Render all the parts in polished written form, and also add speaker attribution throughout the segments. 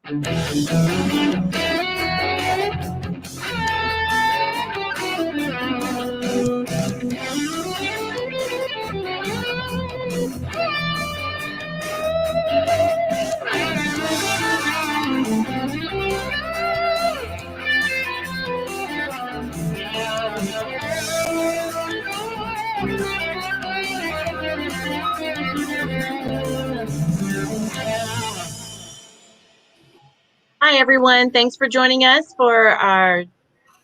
Speaker 1: Hi, everyone. Thanks for joining us for our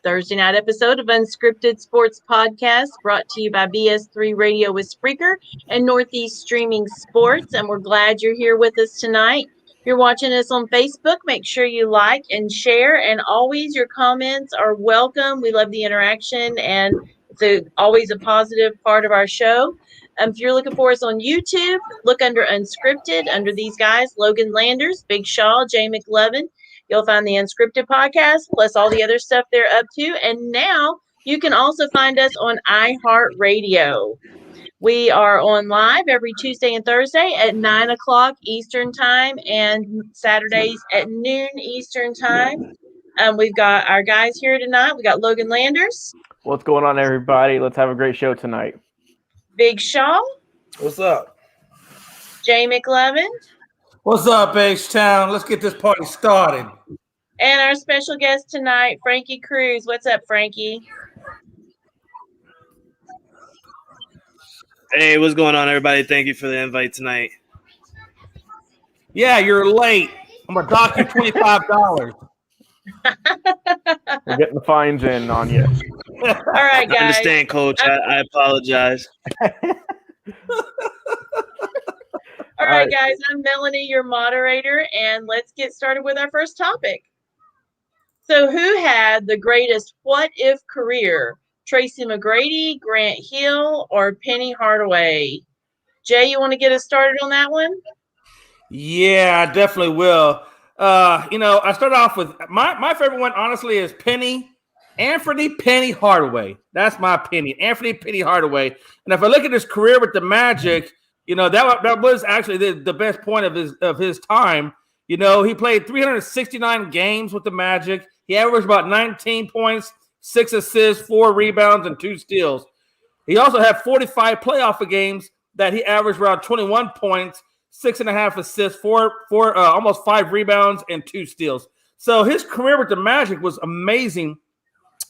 Speaker 1: Thursday night episode of Unscripted Sports Podcast, brought to you by BS3 Radio with Spreaker and Northeast Streaming Sports. And we're glad you're here with us tonight. If you're watching us on Facebook, make sure you like and share. And always your comments are welcome. We love the interaction, and it's always a positive part of our show. If you're looking for us on YouTube, look under Unscripted, under these guys, Logan Landers, Big Shaw, Jay McLovin. You'll find the Unscripted podcast, plus all the other stuff they're up to. And now you can also find us on iHeartRadio. We are on live every Tuesday and Thursday at 9 o'clock Eastern Time and Saturdays at noon Eastern Time. We've got our guys here tonight. We got Logan Landers.
Speaker 2: What's going on, everybody? Let's have a great show tonight.
Speaker 1: Big Shaw.
Speaker 3: What's up?
Speaker 1: Jay McLovin.
Speaker 3: What's up, H-Town? Let's get this party started.
Speaker 1: And our special guest tonight, Frankie Cruz. What's up, Frankie?
Speaker 4: Hey, what's going on, everybody? Thank you for the invite tonight.
Speaker 3: Yeah, you're late. I'm going to dock you $25.
Speaker 2: We're getting the fines in on you.
Speaker 1: All right, guys.
Speaker 4: I understand, Coach. I apologize.
Speaker 1: All right, guys, I'm Melanie, your moderator, and let's get started with our first topic. So who had the greatest what-if career? Tracy McGrady, Grant Hill, or Penny Hardaway? Jay, you want to get us started on that one?
Speaker 3: Yeah, I definitely will. I start off with my favorite one, honestly, is Anthony Penny Hardaway. That's my opinion. Anthony Penny Hardaway. And if I look at his career with the Magic, that was actually the best point of his time. He played 369 games with the Magic. He averaged about 19 points, 6 assists, 4 rebounds, and 2 steals. He also had 45 playoff games that he averaged around 21 points, 6.5 assists, 4 almost 5 rebounds, and 2 steals. So his career with the Magic was amazing.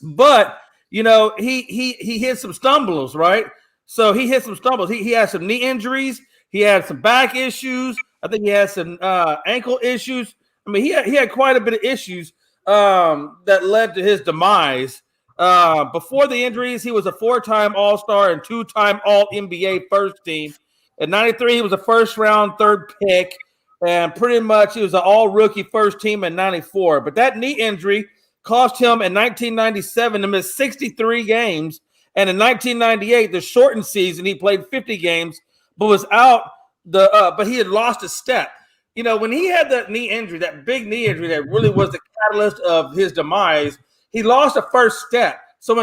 Speaker 3: But he hit some stumbles, right? So he hit some stumbles. He had some knee injuries. He had some back issues. I think he had some ankle issues. I mean, he had quite a bit of issues that led to his demise. Before the injuries, he was a 4-time All-Star and 2-time All-NBA first team. In 93, he was a first-round third pick. And pretty much he was an all-rookie first team in 94. But that knee injury cost him in 1997 to miss 63 games. And in 1998, the shortened season, he played 50 games, but was out. But he had lost a step. When he had that knee injury, that big knee injury that really was the catalyst of his demise, he lost a first step. So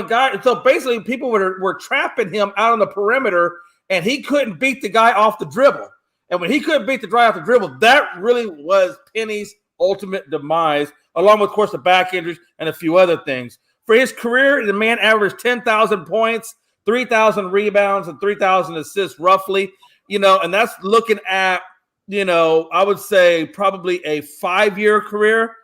Speaker 3: basically, people were trapping him out on the perimeter, and he couldn't beat the guy off the dribble. And when he couldn't beat the guy off the dribble, that really was Penny's ultimate demise, along with, of course, the back injuries and a few other things. For his career, the man averaged 10,000 points, 3,000 rebounds, and 3,000 assists roughly, and that's looking at, I would say probably a 5-year career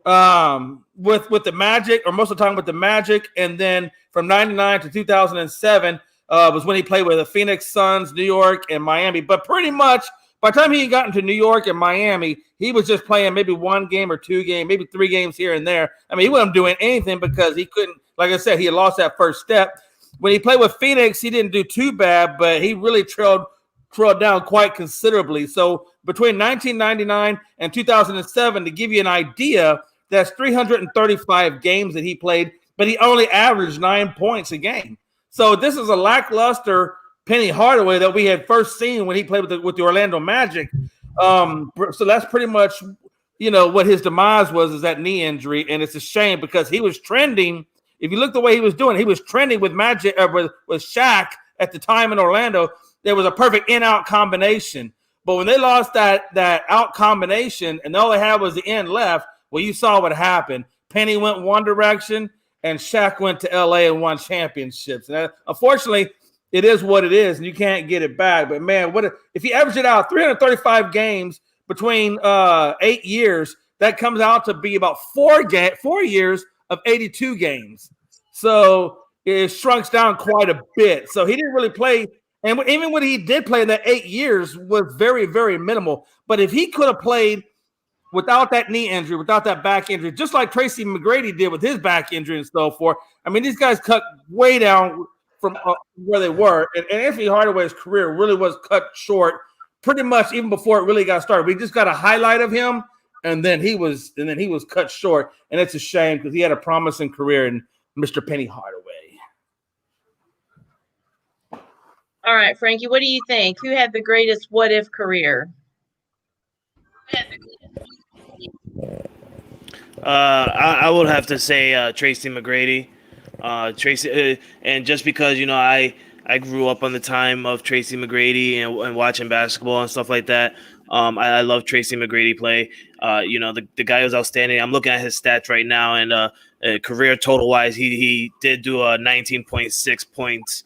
Speaker 3: with the Magic, or most of the time with the Magic. And then from 99 to 2007 was when he played with the Phoenix Suns, New York, and Miami. But pretty much by the time he got into New York and Miami, he was just playing maybe 1 game or 2 games, maybe 3 games here and there. I mean, he wasn't doing anything because he couldn't, like I said, he had lost that first step. When he played with Phoenix, he didn't do too bad, but he really trailed down quite considerably. So between 1999 and 2007, to give you an idea, that's 335 games that he played, but he only averaged 9 points a game. So this is a lackluster Penny Hardaway that we had first seen when he played with the Orlando Magic. So that's pretty much, what his demise was, is that knee injury. And it's a shame because he was trending. If you look the way he was doing, he was trending with Magic, with Shaq at the time in Orlando. There was a perfect in-out combination. But when they lost that out combination and all they had was the end left, well, you saw what happened. Penny went one direction, and Shaq went to L.A. and won championships. And unfortunately, it is what it is, and you can't get it back. But, man, if you average it out, 335 games between 8 years, that comes out to be about 4 years of 82 games. So it shrunks down quite a bit. So he didn't really play. And even when he did play in that 8 years was very, very minimal. But if he could have played without that knee injury, without that back injury, just like Tracy McGrady did with his back injury and so forth, I mean, these guys cut way down from where they were. And Anthony Hardaway's career really was cut short pretty much even before it really got started. We just got a highlight of him, and then he was cut short. And it's a shame because he had a promising career in Mr. Penny Hardaway.
Speaker 1: All right, Frankie, what do you think? Who had the greatest what-if career?
Speaker 4: I would have to say Tracy McGrady. Tracy, and just because I grew up on the time of Tracy McGrady and watching basketball and stuff like that. I love Tracy McGrady play. The guy was outstanding. I'm looking at his stats right now, and career total wise, he did do a 19.6 points.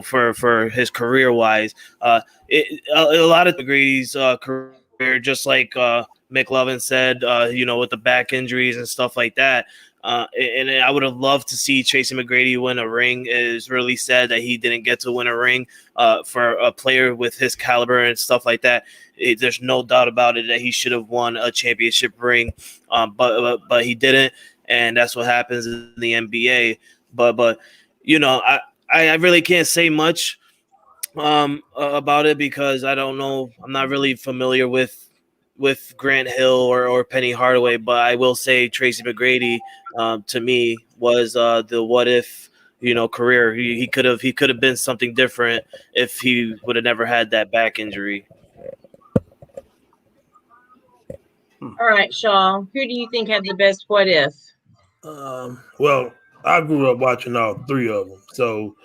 Speaker 4: For his career wise, a lot of McGrady's career, just like McLovin said, with the back injuries and stuff like that. And I would have loved to see Tracy McGrady win a ring. It is really sad that he didn't get to win a ring for a player with his caliber and stuff like that. There's no doubt about it that he should have won a championship ring, but he didn't, and that's what happens in the NBA. But I really can't say much about it because I don't know. I'm not really familiar with Grant Hill or Penny Hardaway, but I will say Tracy McGrady to me was the what if career. He could have been something different if he would have never had that back injury.
Speaker 1: All right, Shaw, who do you think had the best what if?
Speaker 5: Well, I grew up watching all three of them. So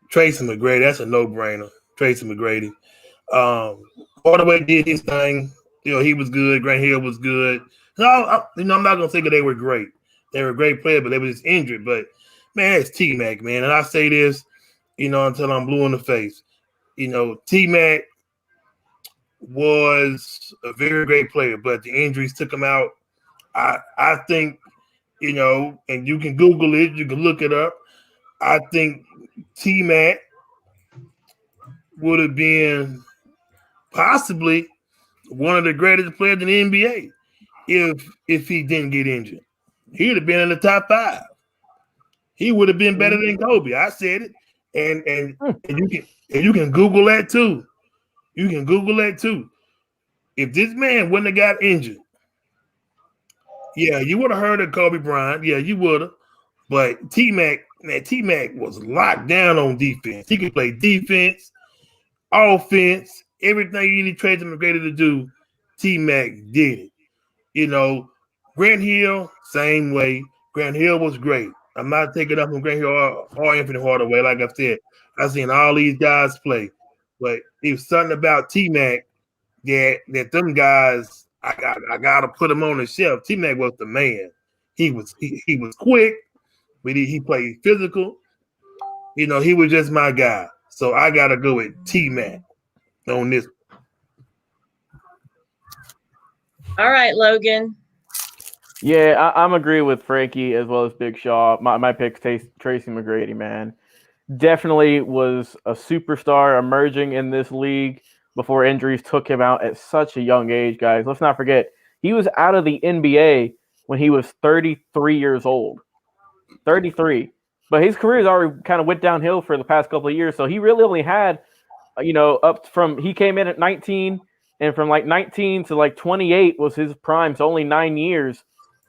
Speaker 5: Tracy McGrady, that's a no-brainer. Tracy McGrady. Hardaway did his thing. He was good. Grant Hill was good. No, I'm not gonna think that they were great. They were a great player, but they were just injured. But man, it's T-Mac, man. And I say this, until I'm blue in the face. T-Mac was a very great player, but the injuries took him out. I think, and you can Google it, you can look it up. I think T-Mac would have been possibly one of the greatest players in the NBA if he didn't get injured. He'd have been in the top 5. He would have been better than Kobe. I said it, and you can Google that too. You can Google that too. If this man wouldn't have got injured, yeah, you would have heard of Kobe Bryant. Yeah, you would have. But T-Mac was locked down on defense. He could play defense, offense, everything you need Tracy McGrady to do. T-Mac did it. Grant Hill, same way. Grant Hill was great. I'm not taking up from Grant Hill or Anthony Hardaway. Like I said, I've seen all these guys play. But it was something about T-Mac that them guys, I gotta put him on the shelf. T-Mac was the man. He was quick, but he played physical. He was just my guy. So I gotta go with T-Mac on this.
Speaker 1: All right, Logan.
Speaker 2: Yeah, I'm agree with Frankie as well as Big Shaw. My pick's Tracy McGrady, man. Definitely was a superstar emerging in this league before injuries took him out at such a young age, guys. Let's not forget, he was out of the NBA when he was 33 years old. 33. But his career has already kind of went downhill for the past couple of years, so he really only had, he came in at 19, and from 19 to 28 was his prime, so only 9 years.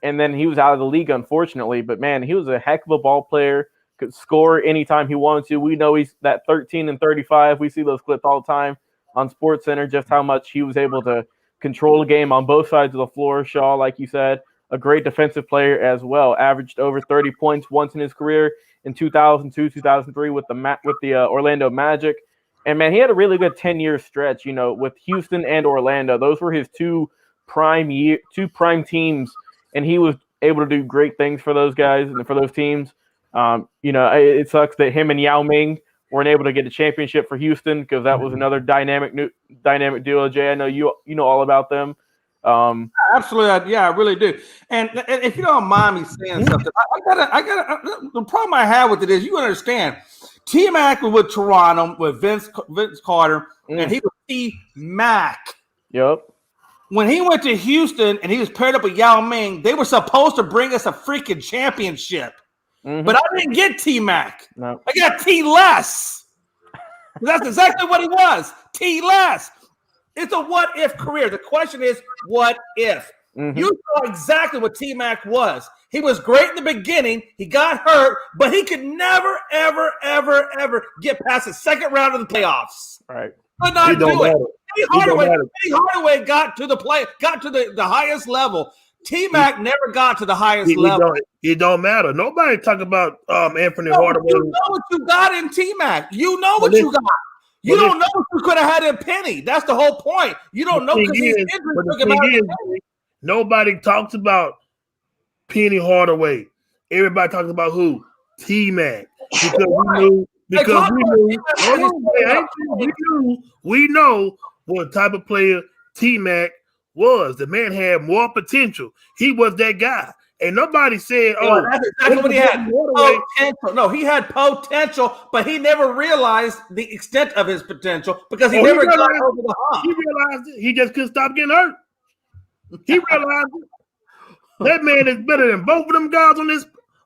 Speaker 2: And then he was out of the league, unfortunately. But, man, he was a heck of a ball player, could score anytime he wanted to. We know he's that 13 and 35. We see those clips all the time on SportsCenter, just how much he was able to control the game on both sides of the floor. Shaw, like you said, a great defensive player as well. Averaged over 30 points once in his career in 2002, 2003 with the Orlando Magic. And man, he had a really good 10-year stretch, with Houston and Orlando. Those were his two prime teams, and he was able to do great things for those guys and for those teams. It sucks that him and Yao Ming weren't able to get a championship for Houston, because that was another dynamic duo. Jay, I know you know all about them.
Speaker 3: Absolutely, I really do. And if you don't mind me saying something, I gotta. The problem I have with it is, you understand, T-Mac was with Toronto with Vince Carter, and he was T-Mac.
Speaker 2: Yep.
Speaker 3: When he went to Houston and he was paired up with Yao Ming, they were supposed to bring us a freaking championship. But I didn't get T-Mac.
Speaker 2: No.
Speaker 3: I got T-less. That's exactly what he was. T-less. It's a what-if career. The question is, what if? You saw exactly what T-Mac was. He was great in the beginning. He got hurt, but he could never, ever, ever, ever get past the second round of the playoffs.
Speaker 2: Right.
Speaker 3: Could not do it. Penny Hardaway got to the highest level. T-Mac never got to the highest level.
Speaker 5: It don't matter. Nobody talk about Anthony Hardaway.
Speaker 3: You know what you got in T-Mac. You know what you got. You don't know what you could have had in Penny. That's the whole point. You don't know because he's injured.
Speaker 5: Nobody talks about Penny Hardaway. Everybody talks about who? T-Mac. Because we know what type of player T-Mac was. The man had more potential. He was that guy. And nobody said,
Speaker 3: that's exactly what he had. Potential. No, he had potential, but he never realized the extent of his potential because he never got over the hump.
Speaker 5: He realized it. He just couldn't stop getting hurt. He realized it. That man is better than both of them guys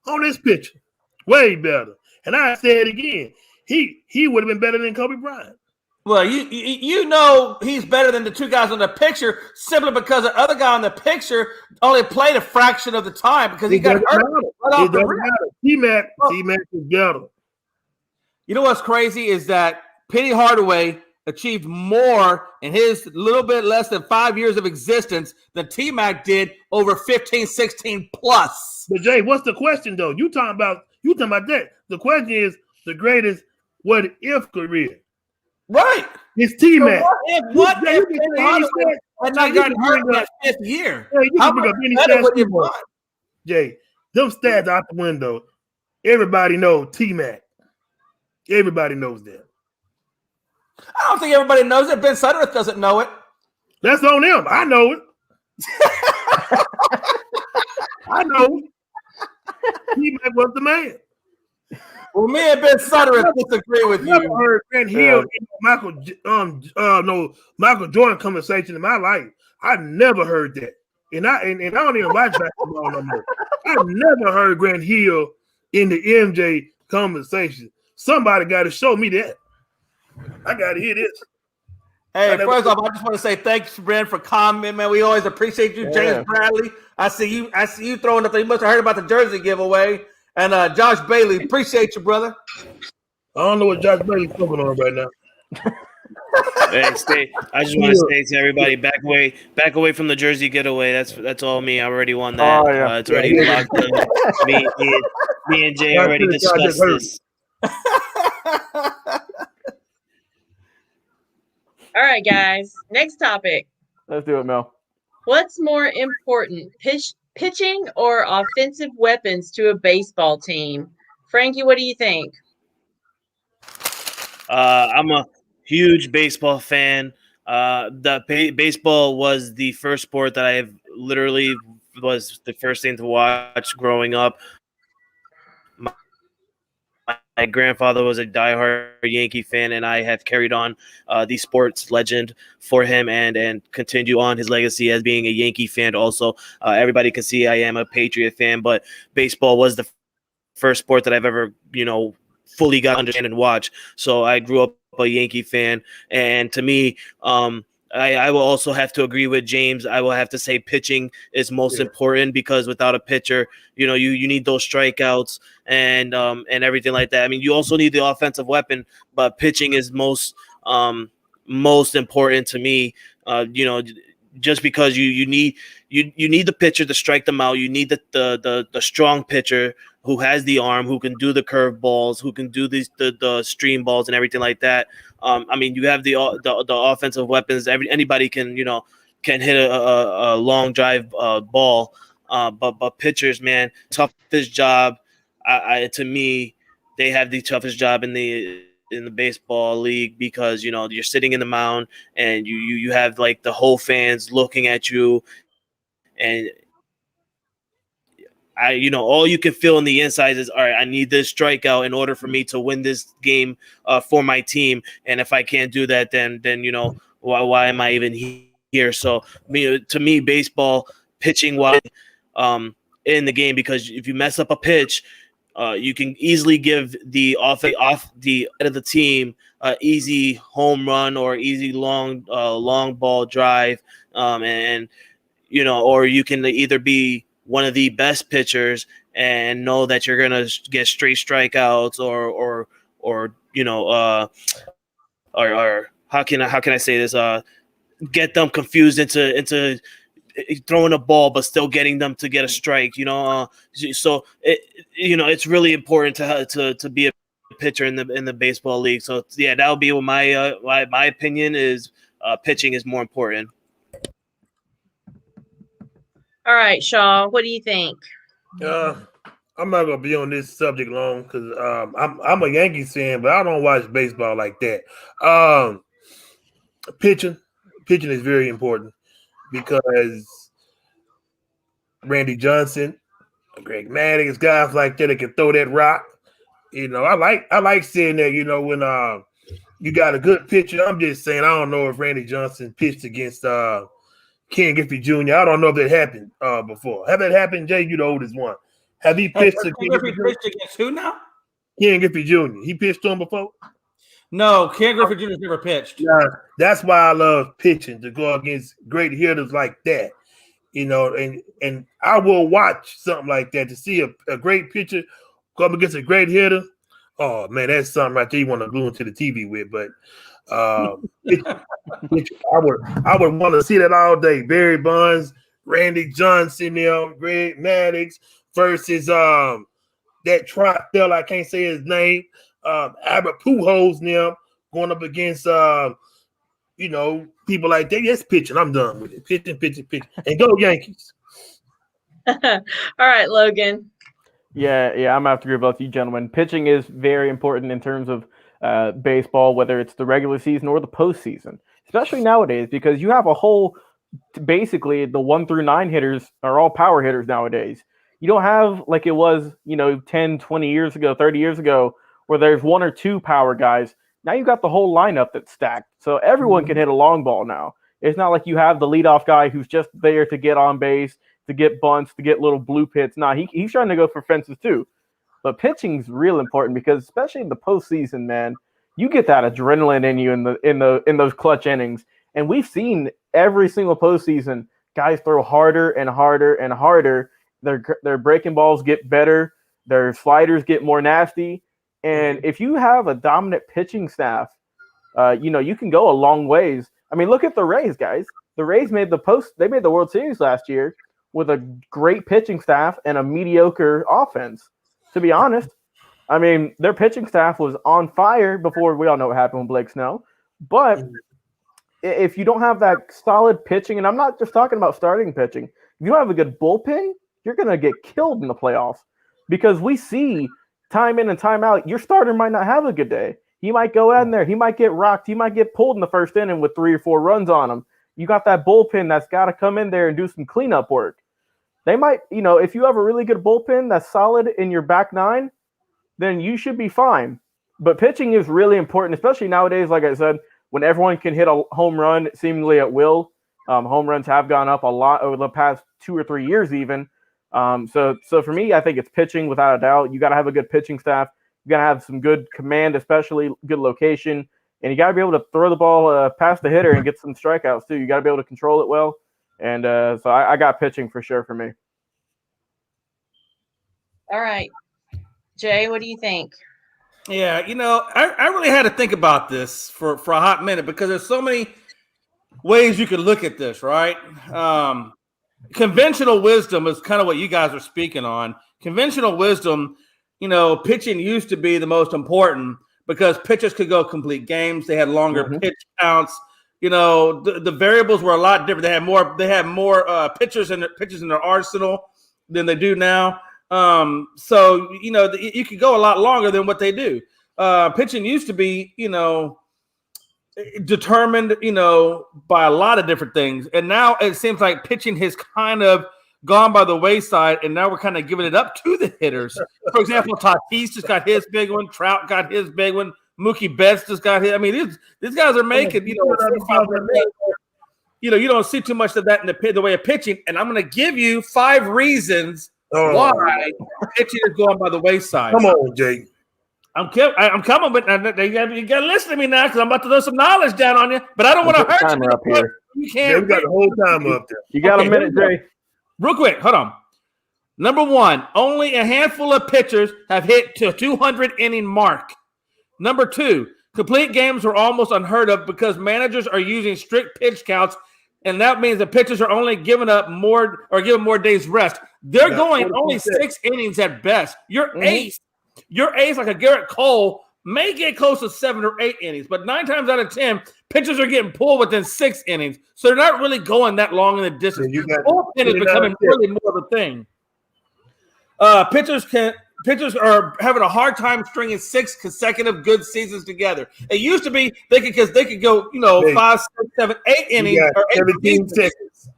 Speaker 5: on this picture. Way better. And I say it again. He would have been better than Kobe Bryant.
Speaker 3: Well, you know he's better than the two guys on the picture simply because the other guy on the picture only played a fraction of the time because he got hurt.
Speaker 5: It doesn't matter. T-Mac is better.
Speaker 3: You know what's crazy is that Penny Hardaway achieved more in his little bit less than 5 years of existence than T-Mac did over 15, 16 plus.
Speaker 5: But Jay, what's the question though? You talking about that. The question is the greatest what if career.
Speaker 3: Right.
Speaker 5: It's T-Mac.
Speaker 3: So what if Penny Hardaway had not gotten hurt in that fifth year? How much better would it be?
Speaker 5: Jay, them stats out the window. Everybody knows T-Mac. Everybody knows that.
Speaker 3: I don't think everybody knows it. Ben Suttereth doesn't know it.
Speaker 5: That's on him. I know it. I know it. T-Mac was the man.
Speaker 3: Well, me and Ben Suttereth disagree with you.
Speaker 5: I never heard Grant Hill Michael Jordan conversation in my life. I never heard that. And I don't even watch basketball no more. I've never heard Grant Hill in the MJ conversation. Somebody got to show me that. I got to hear this.
Speaker 3: Hey, first off, I just want to say thanks, Brent, for commenting, man. We always appreciate you, James Bradley. I see you throwing up there. You must have heard about the jersey giveaway. And Josh Bailey, appreciate you, brother.
Speaker 5: I don't know what Josh Bailey's talking on right now.
Speaker 4: Hey, I just want to say to everybody, back away from the jersey getaway. That's all me. I already won that.
Speaker 2: Oh, yeah.
Speaker 4: It's already locked in. Me and Jay already discussed this.
Speaker 1: All right, guys. Next topic.
Speaker 2: Let's do it, Mel.
Speaker 1: What's more important, pitching or offensive weapons to a baseball team? Frankie, what do you think?
Speaker 4: I'm a huge baseball fan. Baseball was the first sport that I literally was the first thing to watch growing up. My grandfather was a diehard Yankee fan, and I have carried on the sports legend for him and continue on his legacy as being a Yankee fan. Also, everybody can see I am a Patriot fan, but baseball was the first sport that I've ever, fully got to understand and watch. So I grew up a Yankee fan, and to me, I will also have to agree with James. I will have to say pitching is most important because without a pitcher, you need those strikeouts and everything like that. I mean, you also need the offensive weapon, but pitching is most important to me. just because you need the pitcher to strike them out. You need the strong pitcher who has the arm, who can do the curve balls, who can do the stream balls and everything like that. I mean, you have the offensive weapons. Anybody can hit a long drive ball. But pitchers, man, toughest job. To me, they have the toughest job in the baseball league, because you're sitting in the mound and you have like the whole fans looking at you, and all you can feel in the insides is, all right, I need this strikeout in order for me to win this game for my team. And if I can't do that, then why am I even here? So to me, baseball pitching while in the game, because if you mess up a pitch, you can easily give the off the head of the team easy home run or easy long ball drive, and or you can either be one of the best pitchers and know that you're gonna get straight strikeouts, or how can I say this? Get them confused into throwing a ball but still getting them to get a strike. So it's really important to be a pitcher in the baseball league. So yeah, that would be what my opinion is. Pitching is more important.
Speaker 1: All right, Shaw, what do you think?
Speaker 5: I'm not gonna be on this subject long because I'm a Yankees fan, but I don't watch baseball like that. Pitching is very important because Randy Johnson, Greg Maddux, guys like that can throw that rock. I like seeing that. When you got a good pitcher. I'm just saying, I don't know if Randy Johnson pitched against Ken Griffey Jr. I don't know if that happened before. Have that happened, Jay? You the oldest one. Have he pitched
Speaker 3: Ken Griffey pitched against who now?
Speaker 5: Ken Griffey Jr. He pitched to him before?
Speaker 3: No, Ken Griffey Jr.'s never pitched.
Speaker 5: Yeah, that's why I love pitching, to go against great hitters like that. And I will watch something like that to see a great pitcher go up against a great hitter. Oh man, that's something right there you want to glue into the TV with. But I would want to see that all day. Barry Bonds, Randy Johnson, Greg Maddux versus that trot fella, I can't say his name, Albert Pujols going up against people like that. Yes, pitching. I'm done with it. Pitching. And go Yankees.
Speaker 1: All right, Logan.
Speaker 2: Yeah, I'm gonna have to agree with both you gentlemen. Pitching is very important in terms of baseball, whether it's the regular season or the postseason, especially nowadays, because you have a whole, basically the 1 through 9 hitters are all power hitters nowadays. You don't have like it was, 10, 20 years ago, 30 years ago, where there's 1 or 2 power guys. Now you got the whole lineup that's stacked. So everyone can hit a long ball now. It's not like you have the leadoff guy who's just there to get on base, to get bunts, to get little blue pits. Nah, he's trying to go for fences too. But pitching's real important because especially in the postseason, man, you get that adrenaline in you in those clutch innings. And we've seen every single postseason, guys throw harder and harder and harder. Their breaking balls get better. Their sliders get more nasty. And if you have a dominant pitching staff, you can go a long ways. I mean, look at the Rays, guys. The Rays made they made the World Series last year with a great pitching staff and a mediocre offense. To be honest, I mean, their pitching staff was on fire before. We all know what happened with Blake Snow. But if you don't have that solid pitching, and I'm not just talking about starting pitching, if you don't have a good bullpen, you're going to get killed in the playoffs, because we see time in and time out, your starter might not have a good day. He might go in there. He might get rocked. He might get pulled in the first inning with 3 or 4 runs on him. You got that bullpen that's got to come in there and do some cleanup work. They might, if you have a really good bullpen that's solid in your back 9, then you should be fine. But pitching is really important, especially nowadays, like I said, when everyone can hit a home run seemingly at will. Home runs have gone up a lot over the past 2 or 3 years even. So for me, I think it's pitching without a doubt. You got to have a good pitching staff. You got to have some good command, especially good location. And you got to be able to throw the ball past the hitter and get some strikeouts too. You got to be able to control it well. And so I got pitching for sure for me.
Speaker 1: All right. Jay, what do you think?
Speaker 3: Yeah, I really had to think about this for a hot minute, because there's so many ways you could look at this, right? Conventional wisdom is kind of what you guys are speaking on. Conventional wisdom, pitching used to be the most important because pitchers could go complete games. They had longer pitch counts. The variables were a lot different. They had more pitchers in their arsenal than they do now. So you could go a lot longer than what they do. Pitching used to be, determined, by a lot of different things. And now it seems like pitching has kind of gone by the wayside, and now we're kind of giving it up to the hitters. For example, Tatis just got his big one. Trout got his big one. Mookie Betts just got his. I mean, these guys are making, you don't see too much of that in the way of pitching. And I'm going to give you 5 reasons why pitching is going by the wayside.
Speaker 5: Come on, Jay.
Speaker 3: I'm coming, but you got to listen to me now because I'm about to throw some knowledge down on you. But I don't want to hurt you.
Speaker 2: Up here.
Speaker 3: You can't.
Speaker 5: We got the whole time up there.
Speaker 2: You got a minute, Jay.
Speaker 3: Real quick, hold on. Number 1, only a handful of pitchers have hit to 200 inning mark. Number 2, complete games are almost unheard of because managers are using strict pitch counts, and that means the pitchers are only giving more days rest. They're going only 6 innings at best. Your ace like a Garrett Cole may get close to 7 or 8 innings, but 9 times out of 10, pitchers are getting pulled within 6 innings, so they're not really going that long in the distance. Bullpen is becoming really more of a thing. Pitchers are having a hard time stringing 6 consecutive good seasons together. It used to be they could go 5, 6, 7, 8 innings or 17 seconds.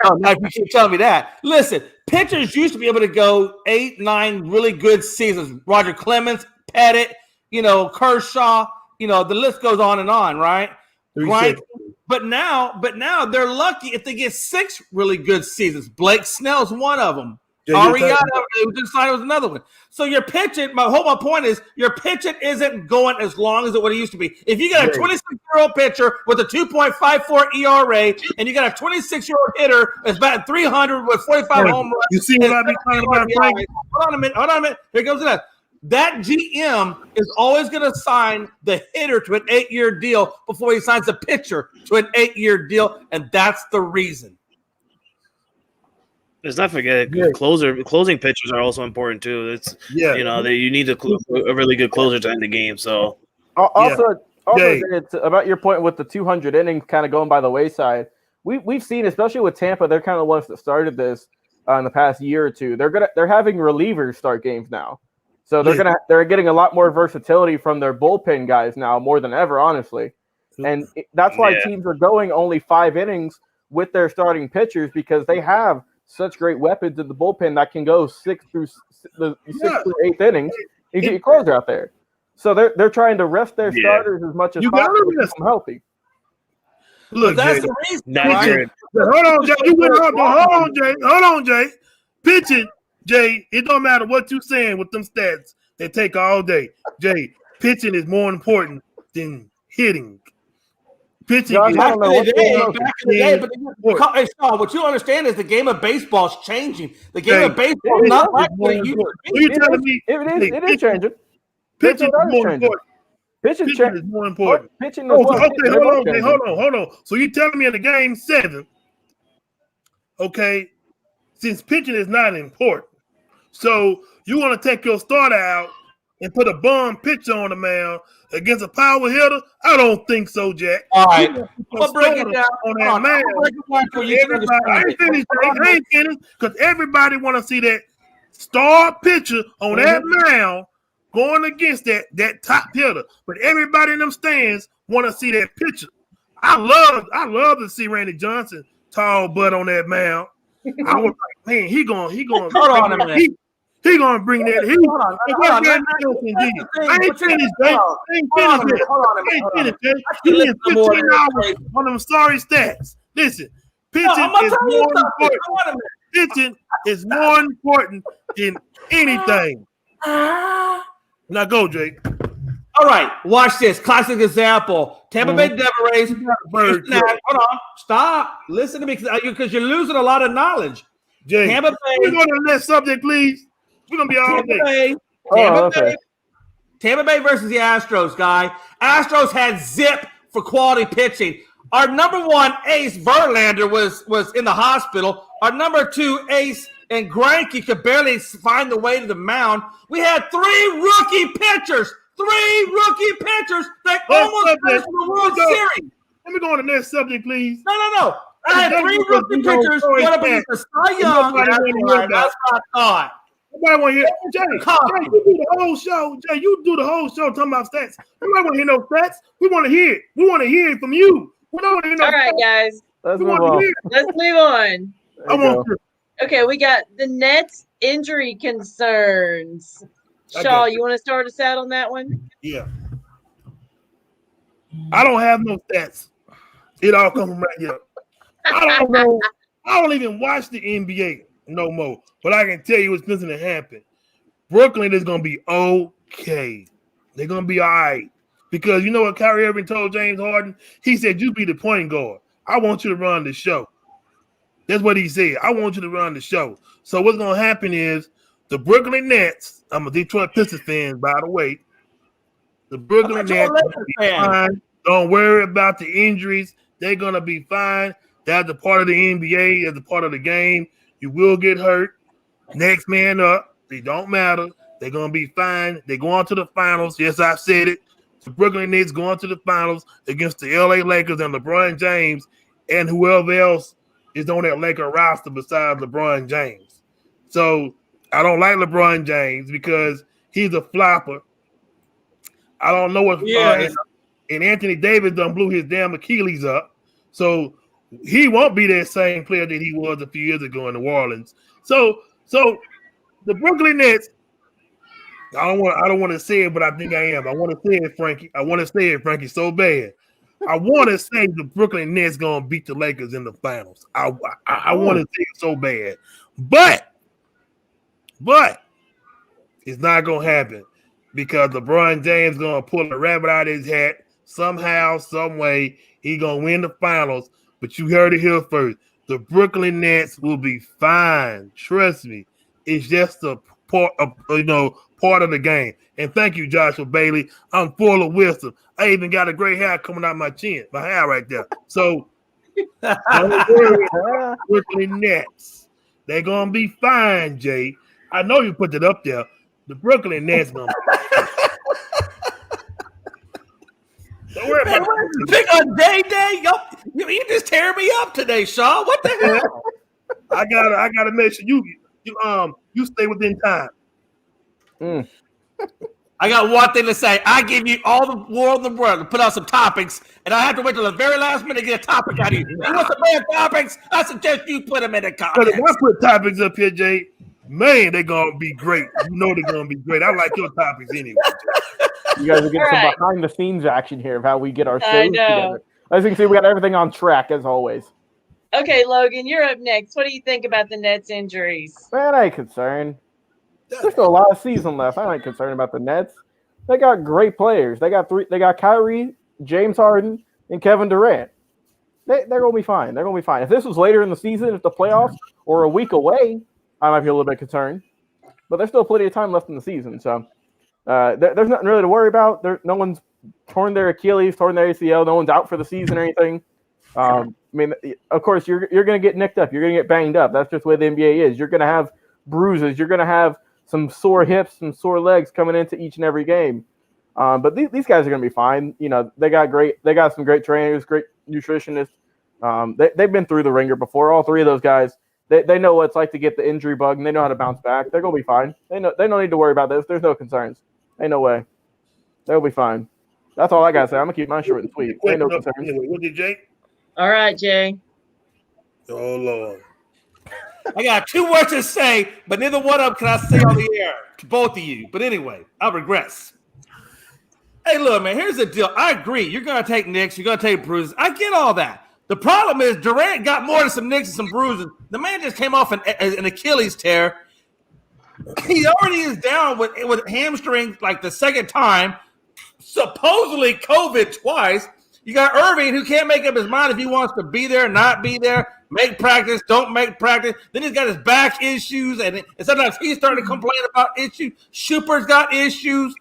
Speaker 3: Oh, now you keep telling me that. Listen, pitchers used to be able to go 8, 9 really good seasons. Roger Clemens, Pettit, Kershaw, the list goes on and on, right? Right. But now they're lucky if they get 6 really good seasons. Blake Snell's one of them. Ariana was another one. So your pitching, my point is your pitching isn't going as long as what it used to be. If you got a 26-year-old pitcher with a 2.54 ERA and you got a 26-year-old hitter that's batting 300 with 45 home runs. You see what I be talking about, Frank? Hold on a minute. Here goes that. That GM is always going to sign the hitter to an 8-year deal before he signs the pitcher to an 8-year deal, and that's the reason.
Speaker 4: Let's not forget closing pitchers are also important too. It's you need a really good closer to end the game. So
Speaker 2: also it's about your point with the 200 innings kind of going by the wayside. We've seen, especially with Tampa, they're kind of the ones that started this in the past year or two. They're having relievers start games now, so they're getting a lot more versatility from their bullpen guys now more than ever, honestly, and that's why teams are going only 5 innings with their starting pitchers because they have such great weapons in the bullpen that can go 6 through 8th innings and get your closer out there. So they're trying to rest their starters as much as possible to keep them healthy.
Speaker 5: Look,
Speaker 3: that's
Speaker 5: Jay,
Speaker 3: the reason.
Speaker 5: Right? Hold on, Jay. You went up. Hold on, Jay. Pitching, Jay. It don't matter what you saying with them stats. They take all day. Jay, pitching is more important than hitting. Pitching
Speaker 3: back in the day, but Sean, what you understand is the game of baseball is changing. The game of baseball is not like what it used to be.
Speaker 5: You're telling me
Speaker 2: it is changing.
Speaker 5: Pitching is more important. Pitching is more important.
Speaker 2: Pitching
Speaker 5: hold on. So you're telling me in the game 7, okay, since pitching is not important, so you want to take your starter out and put a bum pitcher on the mound against a power hitter? I don't think so, Jack.
Speaker 3: All right. I'll break it down on that
Speaker 5: mound. I ain't finished because everybody want to see that star pitcher on that mound going against that top hitter. But everybody in them stands want to see that pitcher. I love to see Randy Johnson, tall butt on that mound. I was like, man, he going.
Speaker 3: Hold on a minute.
Speaker 5: He gonna bring that. I ain't finished, Jay. You need 15 hours on them sorry stats. Listen, pitching is more important. Pitching is more important than anything. Now go, Jay.
Speaker 3: All right, watch this. Classic example. Tampa Bay Devil Rays. Hold on. Stop. Listen to me because you're losing a lot of knowledge.
Speaker 5: Jay,
Speaker 3: Tampa Bay.
Speaker 5: We're going to the next subject, please. We're going to be all day.
Speaker 3: Tampa Bay versus the Astros, guy. Astros had zip for quality pitching. Our number one ace, Verlander, was in the hospital. Our number two ace and Greinke could barely find the way to the mound. We had three rookie pitchers that almost finished the World Series.
Speaker 5: Let me go on the next subject, please.
Speaker 3: No. I had three rookie pitchers. One of them is the Cy Young. That's what I thought.
Speaker 5: Nobody want to hear Jay, you do the whole show. Jay, you do the whole show talking about stats. Nobody want to hear no stats. We want to hear it. We want to hear it from you. We don't want to hear no
Speaker 1: All right,
Speaker 5: stats.
Speaker 1: guys.
Speaker 2: Let's move on.
Speaker 1: Let's move on.
Speaker 5: I want to.
Speaker 1: Okay, we got the Nets injury concerns. Shaw, you want to start us out on that one?
Speaker 5: Yeah. I don't have no stats. It all comes from right here. I don't know. I don't even watch the NBA no more. But I can tell you what's going to happen. Brooklyn is going to be okay. They're going to be all right. Because you know what Kyrie Irving told James Harden? He said, you be the point guard. I want you to run the show. That's what he said. I want you to run the show. So what's going to happen is the Brooklyn Nets, I'm a Detroit Pistons fan, by the way. The Brooklyn Nets will be fine. Don't worry about the injuries. They're going to be fine. That's a part of the NBA. That's a part of the game. You will get hurt. Next man up. They don't matter. They're going to be fine. They're going to the finals. Yes, I said it. The Brooklyn Nets going to the finals against the LA Lakers and LeBron James and whoever else is on that Laker roster besides LeBron James. So I don't like LeBron James because he's a flopper. I don't know what and Anthony Davis done blew his damn Achilles up. So he won't be that same player that he was a few years ago in New Orleans. So the Brooklyn Nets, I don't want to say it, but I think I am. I want to say it, Frankie. I want to say it, Frankie, so bad. I want to say the Brooklyn Nets gonna beat the Lakers in the finals. I want to say it so bad, but it's not gonna happen because LeBron James gonna pull a rabbit out of his hat somehow, some way. He gonna win the finals. But you heard it here first. The Brooklyn Nets will be fine. Trust me. It's just a part of the game. And thank you, Joshua Bailey. I'm full of wisdom. I even got a gray hair coming out my chin, my hair right there. So don't worry about Brooklyn Nets. They're gonna be fine, Jay. I know you put it up there. The Brooklyn Nets gonna be fine. Don't worry about it.
Speaker 3: Pick on Day. You just tear me up today, Shaw. What the hell?
Speaker 5: I gotta make sure you stay within time.
Speaker 3: I got one thing to say. I give you all the world in the world to put out some topics, and I have to wait till the very last minute to get a topic out of you. You want some bad topics? I suggest you put them in the comments.
Speaker 5: But if I put topics up here, Jay, man, they're gonna be great. You know they're gonna be great. I like your topics anyway, Jay.
Speaker 2: You guys are getting some behind the scenes action here of how we get our shows together. As you can see, we got everything on track as always.
Speaker 1: Okay, Logan, you're up next. What do you think about the Nets injuries?
Speaker 2: Man, I ain't concerned. There's still a lot of season left. I ain't concerned about the Nets. They got great players. They got Kyrie, James Harden, and Kevin Durant. They're gonna be fine. They're gonna be fine. If this was later in the season, if the playoffs were a week away, I might be a little bit concerned. But there's still plenty of time left in the season, so there's nothing really to worry about. No one's torn their Achilles, torn their ACL. No one's out for the season or anything. I mean, of course, you're going to get nicked up. You're going to get banged up. That's just the way the NBA is. You're going to have bruises. You're going to have some sore hips, some sore legs coming into each and every game. But these guys are going to be fine. You know, they got some great trainers, great nutritionists. They've been through the ringer before. All three of those guys, they know what it's like to get the injury bug, and they know how to bounce back. They're going to be fine. They don't need to worry about this. There's no concerns. Ain't no way. They'll be fine. That's all I got to say. I'm going to keep mine short and sweet. Ain't no concerns.
Speaker 5: Anyway, what did Jake?
Speaker 1: All right, Jay.
Speaker 5: Oh, Lord.
Speaker 3: I got two words to say, but neither one of them can I say on the air to both of you. But anyway, I regress. Hey, look, man, here's the deal. I agree. You're going to take nicks. You're going to take bruises. I get all that. The problem is Durant got more than some nicks and some bruises. The man just came off an Achilles tear. He already is down with hamstring like the second time, supposedly COVID twice. You got Irving who can't make up his mind if he wants to be there, not be there, make practice, don't make practice. Then he's got his back issues, and sometimes he's starting to complain about issues. Schuper's got issues.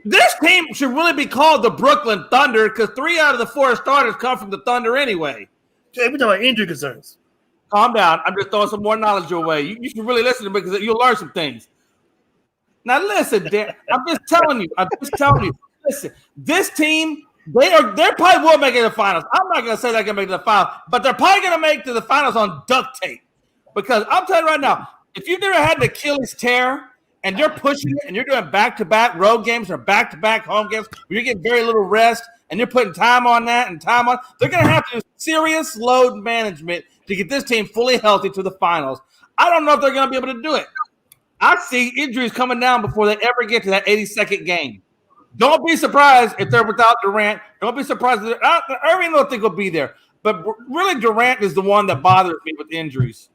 Speaker 3: This team should really be called the Brooklyn Thunder because 3 out of the 4 starters come from the Thunder anyway.
Speaker 5: Jay, we're talking about injury concerns.
Speaker 3: Calm down. I'm just throwing some more knowledge your way. You should really listen to me because you'll learn some things. Now listen, Dan, I'm just telling you. Listen, this team, they probably will make it to the finals. I'm not going to say they're going to make it to the finals, but they're probably going to make it to the finals on duct tape. Because I'm telling you right now, if you've never had an Achilles tear and you're pushing it and you're doing back-to-back road games or back-to-back home games where you get very little rest and you're putting time on that and time on, they're going to have to do serious load management to get this team fully healthy to the finals. I don't know if they're going to be able to do it. I see injuries coming down before they ever get to that 82nd game. Don't be surprised if they're without Durant. Don't be surprised. Irving don't think will be there. But really, Durant is the one that bothers me with injuries.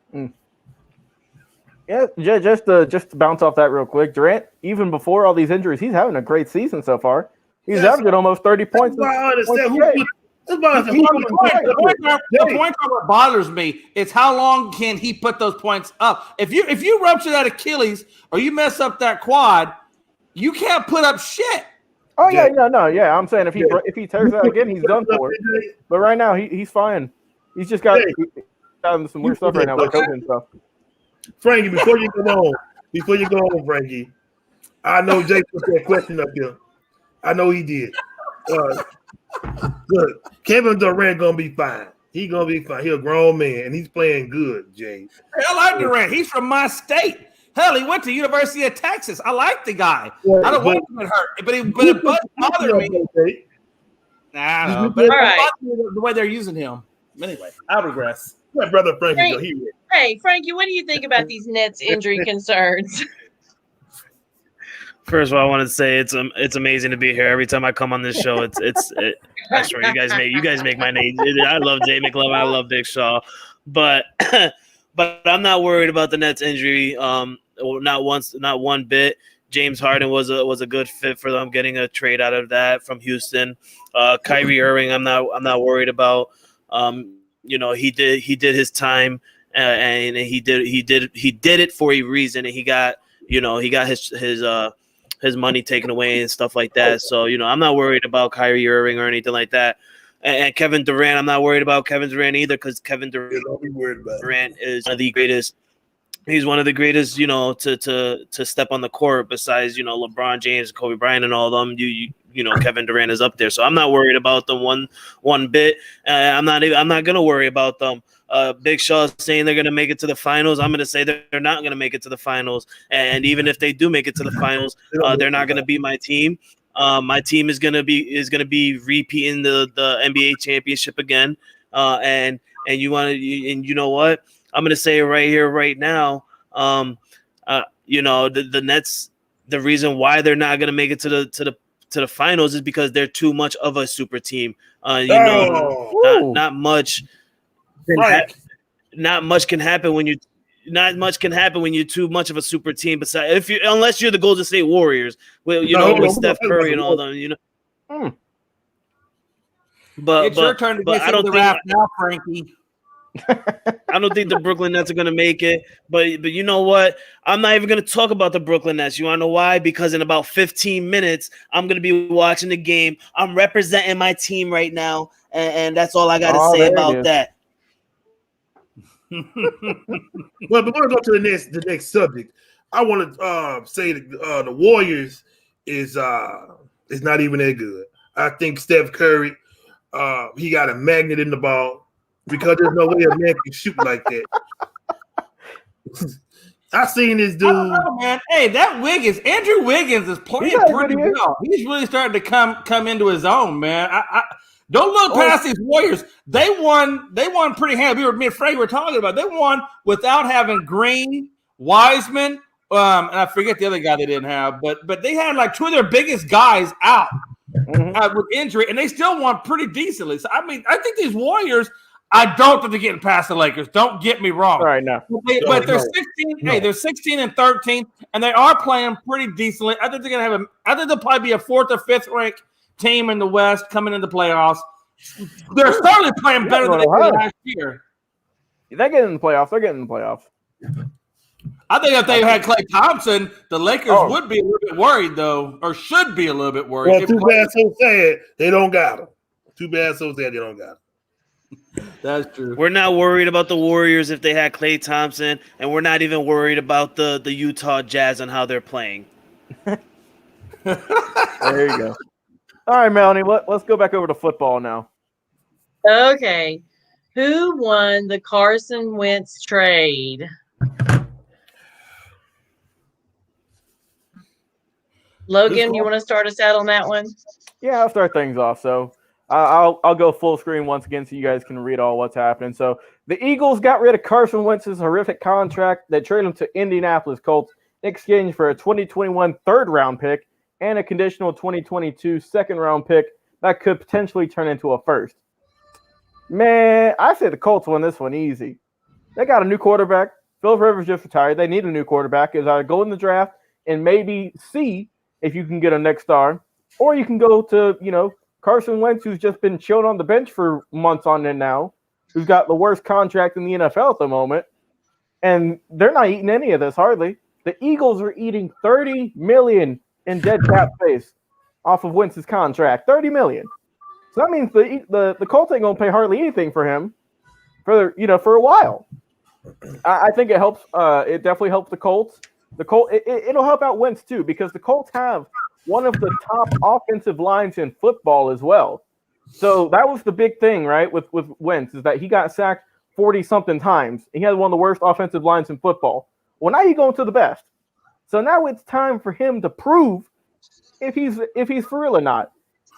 Speaker 2: Yeah, just to bounce off that real quick, Durant, even before all these injuries, he's having a great season so far. He's averaging almost 30 points.
Speaker 5: I understand.
Speaker 3: The point that bothers me is how long can he put those points up? If you rupture that Achilles or you mess up that quad, you can't put up shit.
Speaker 2: Oh yeah. I'm saying if he tears that again, he's done for. But right now he's fine. He's just got some weird stuff right now with COVID and stuff.
Speaker 5: Frankie, before you go on, Frankie, I know Jay put that question up here. I know he did. Good. Kevin Durant gonna be fine. He gonna be fine. He's a grown man and he's playing good, Jay.
Speaker 3: I like Durant. He's from my state. Hell, he went to University of Texas. I like the guy.
Speaker 5: Yeah,
Speaker 3: I don't want him to hurt, but it bothered me. Nah, no, but it bothered me the way they're using him. Anyway, I regress.
Speaker 5: My brother Frankie.
Speaker 1: Hey, Frankie, what do you think about these Nets injury concerns?
Speaker 4: First of all, I wanted to say it's amazing to be here. Every time I come on this show, I swear you guys make my name. I love Jay McLovin. I love Big Shaw, but I'm not worried about the Nets injury. Not one bit. James Harden was a good fit for them, getting a trade out of that from Houston. Kyrie Irving, I'm not worried about. He did his time, and he did it for a reason, and he got his money taken away and stuff like that. So, I'm not worried about Kyrie Irving or anything like that. And Kevin Durant, I'm not worried about Kevin Durant either because Kevin Durant is one of the greatest. He's one of the greatest, to step on the court besides, LeBron James, Kobe Bryant, and all of them. Kevin Durant is up there, so I'm not worried about them one bit. I'm not gonna worry about them. Big Shaw is saying they're gonna make it to the finals. I'm gonna say they're not gonna make it to the finals, and even if they do make it to the finals, they're not gonna beat my team. My team is gonna be repeating the NBA championship again. And you know what? I'm gonna say it right here, right now. The Nets. The reason why they're not gonna make it to the finals is because they're too much of a super team. Not much. Not much can happen when you're too much of a super team. Besides, unless you're the Golden State Warriors, with Steph Curry and all them, But
Speaker 3: it's your turn to get to the draft now, Frankie.
Speaker 4: I don't think the Brooklyn Nets are going to make it, but you know what? I'm not even going to talk about the Brooklyn Nets. You want to know why? Because in about 15 minutes, I'm going to be watching the game. I'm representing my team right now, and that's all I got to say about that.
Speaker 5: Well, before we go to the next subject, I want to say that the Warriors is not even that good. I think Steph Curry, he got a magnet in the ball. Because there's no way a man can shoot like that. I seen this dude.
Speaker 3: Man. Hey, Andrew Wiggins is playing pretty well. He's really starting to come into his own, man. I don't look past these Warriors. They won pretty handily. Me and Frank were talking about. They won without having Green, Wiseman, and I forget the other guy they didn't have, but they had like two of their biggest guys out with injury, and they still won pretty decently. So I think these Warriors. I don't think they're getting past the Lakers. Don't get me wrong.
Speaker 2: All right, no.
Speaker 3: But they're 16. No. Hey, they're 16 and 13, and they are playing pretty decently. I think they're gonna have I think they'll probably be a 4th or 5th ranked team in the West coming into the playoffs. They're certainly playing better than they did last year.
Speaker 2: They're getting in the playoffs. They're getting in the playoffs.
Speaker 3: I think if they had Klay Thompson, the Lakers would be a little bit worried, though, or should be a little bit worried.
Speaker 5: Well, too bad, so sad they don't got him. Too bad, so sad they don't got him.
Speaker 3: That's true.
Speaker 4: We're not worried about the Warriors if they had Klay Thompson, and we're not even worried about the Utah Jazz and how they're playing.
Speaker 2: There you go. All right, Melanie, let's go back over to football now.
Speaker 1: Okay. Who won the Carson Wentz trade? Logan, you want to start us out on that one?
Speaker 2: Yeah, I'll start things off. So I'll go full screen once again so you guys can read all what's happening. So the Eagles got rid of Carson Wentz's horrific contract. They traded him to Indianapolis Colts in exchange for a 2021 third-round pick and a conditional 2022 second-round pick that could potentially turn into a first. Man, I say the Colts won this one easy. They got a new quarterback. Phil Rivers just retired. They need a new quarterback. Is either go in the draft and maybe see if you can get a next star, or you can go to, Carson Wentz, who's just been chilling on the bench for months on end now, who's got the worst contract in the NFL at the moment, and they're not eating any of this hardly. The Eagles are eating $30 million in dead cap space off of Wentz's contract. $30 million. So that means the Colts ain't gonna pay hardly anything for him for a while. I think it helps. It definitely helps the Colts. It'll help out Wentz too, because the Colts have one of the top offensive lines in football as well. So that was the big thing, right, with Wentz, is that he got sacked 40-something times. He had one of the worst offensive lines in football. Well, now he's going to the best. So now it's time for him to prove if he's for real or not.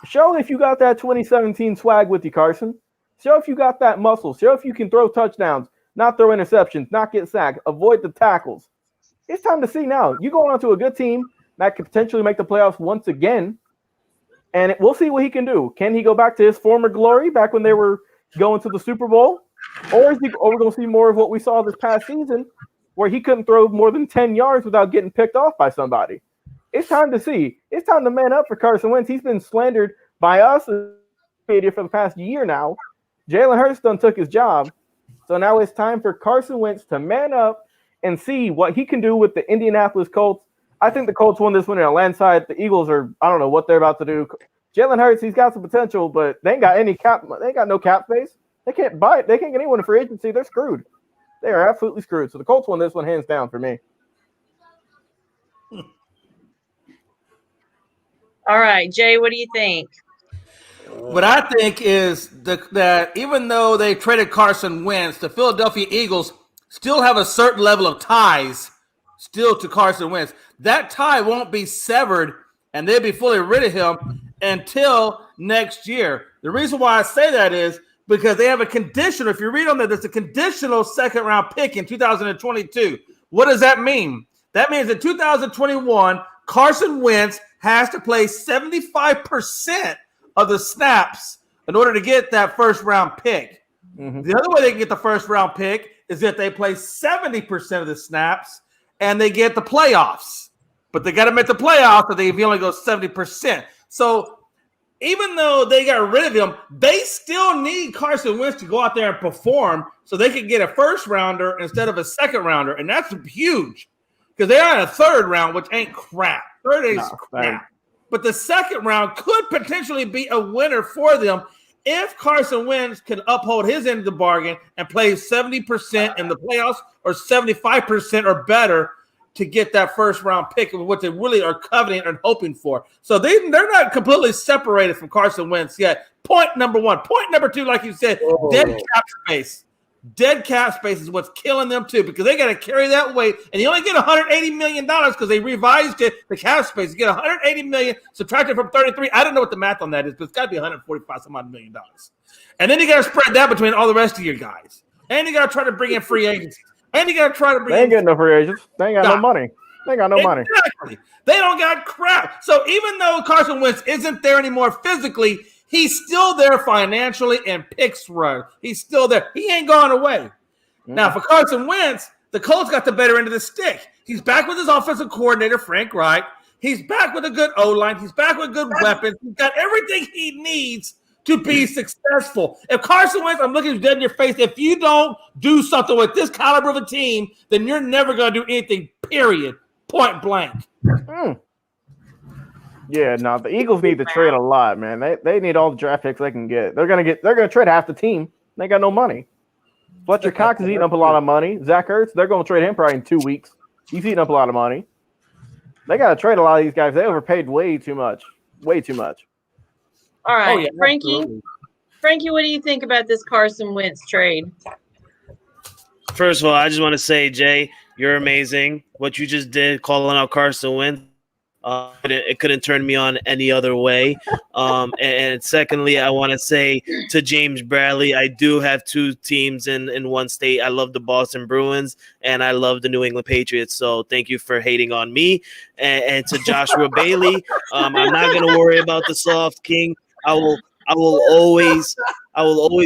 Speaker 2: Show if you got that 2017 swag with you, Carson. Show if you got that muscle. Show if you can throw touchdowns, not throw interceptions, not get sacked, avoid the tackles. It's time to see now. You're going on to a good team that could potentially make the playoffs once again, and we'll see what he can do. Can he go back to his former glory, back when they were going to the Super Bowl? Or are we going to see more of what we saw this past season, where he couldn't throw more than 10 yards without getting picked off by somebody? It's time to see. It's time to man up for Carson Wentz. He's been slandered by us for the past year now. Jalen Hurts done took his job. So now it's time for Carson Wentz to man up and see what he can do with the Indianapolis Colts. I think the Colts won this one in a landslide. The Eagles I don't know what they're about to do. Jalen Hurts, he's got some potential, but they ain't got any cap. They ain't got no cap space. They can't buy it. They can't get anyone in free agency. They're screwed. They are absolutely screwed. So the Colts won this one hands down for me.
Speaker 1: All right, Jay, what do you think?
Speaker 3: What I think is that even though they traded Carson Wentz, the Philadelphia Eagles still have a certain level of ties still to Carson Wentz. That tie won't be severed, and they'll be fully rid of him until next year. The reason why I say that is because they have a conditional. If you read on there, there's a conditional second-round pick in 2022. What does that mean? That means in 2021, Carson Wentz has to play 75% of the snaps in order to get that first-round pick. Mm-hmm. The other way they can get the first-round pick is if they play 70% of the snaps and they get the playoffs. But they got to make the playoffs if you only go 70%. So even though they got rid of him, they still need Carson Wentz to go out there and perform so they can get a first-rounder instead of a second-rounder. And that's huge because they are in a third round, which ain't crap. Third is crap. But the second round could potentially be a winner for them if Carson Wentz can uphold his end of the bargain and play 70% in the playoffs or 75% or better to get that first round pick of what they really are coveting and hoping for. So they're not completely separated from Carson Wentz yet. Point number one. Point number two, like you said, dead cap space. Dead cap space is what's killing them too, because they got to carry that weight, and you only get $180 million because they revised it. The cap space, you get $180 million subtracted from 33. I don't know what the math on that is, but it's got to be $145 some odd million. And then you got to spread that between all the rest of your guys, and you got to try to bring in free agencies, and you got to try to bring.
Speaker 2: They ain't getting no free agents. They ain't got no money. They ain't got no money.
Speaker 3: They don't got crap. So even though Carson Wentz isn't there anymore physically, he's still there financially and picks run. He's still there. He ain't gone away. Mm-hmm. Now, for Carson Wentz, the Colts got the better end of the stick. He's back with his offensive coordinator, Frank Reich. He's back with a good O-line. He's back with good weapons. He's got everything he needs to be successful. If Carson Wentz, I'm looking dead in your face, if you don't do something with this caliber of a team, then you're never going to do anything, period, point blank.
Speaker 2: Yeah, no, the Eagles need to trade a lot, man. They need all the draft picks they can get. They're gonna trade half the team. They got no money. Fletcher Cox is eating up a lot of money. Zach Ertz, they're going to trade him probably in 2 weeks. He's eating up a lot of money. They got to trade a lot of these guys. They overpaid way too much. Way too much.
Speaker 1: All right,
Speaker 3: yeah,
Speaker 1: Frankie.
Speaker 3: absolutely.
Speaker 1: Frankie, what do you think about this Carson Wentz trade?
Speaker 4: First of all, I just want to say, Jay, you're amazing. What you just did, calling out Carson Wentz, it couldn't turn me on any other way. And secondly, I want to say to James Bradley, I do have 2 teams in one state. I love the Boston Bruins and I love the New England Patriots. So thank you for hating on me. And to Joshua Bailey, I'm not going to worry about the soft king. I will always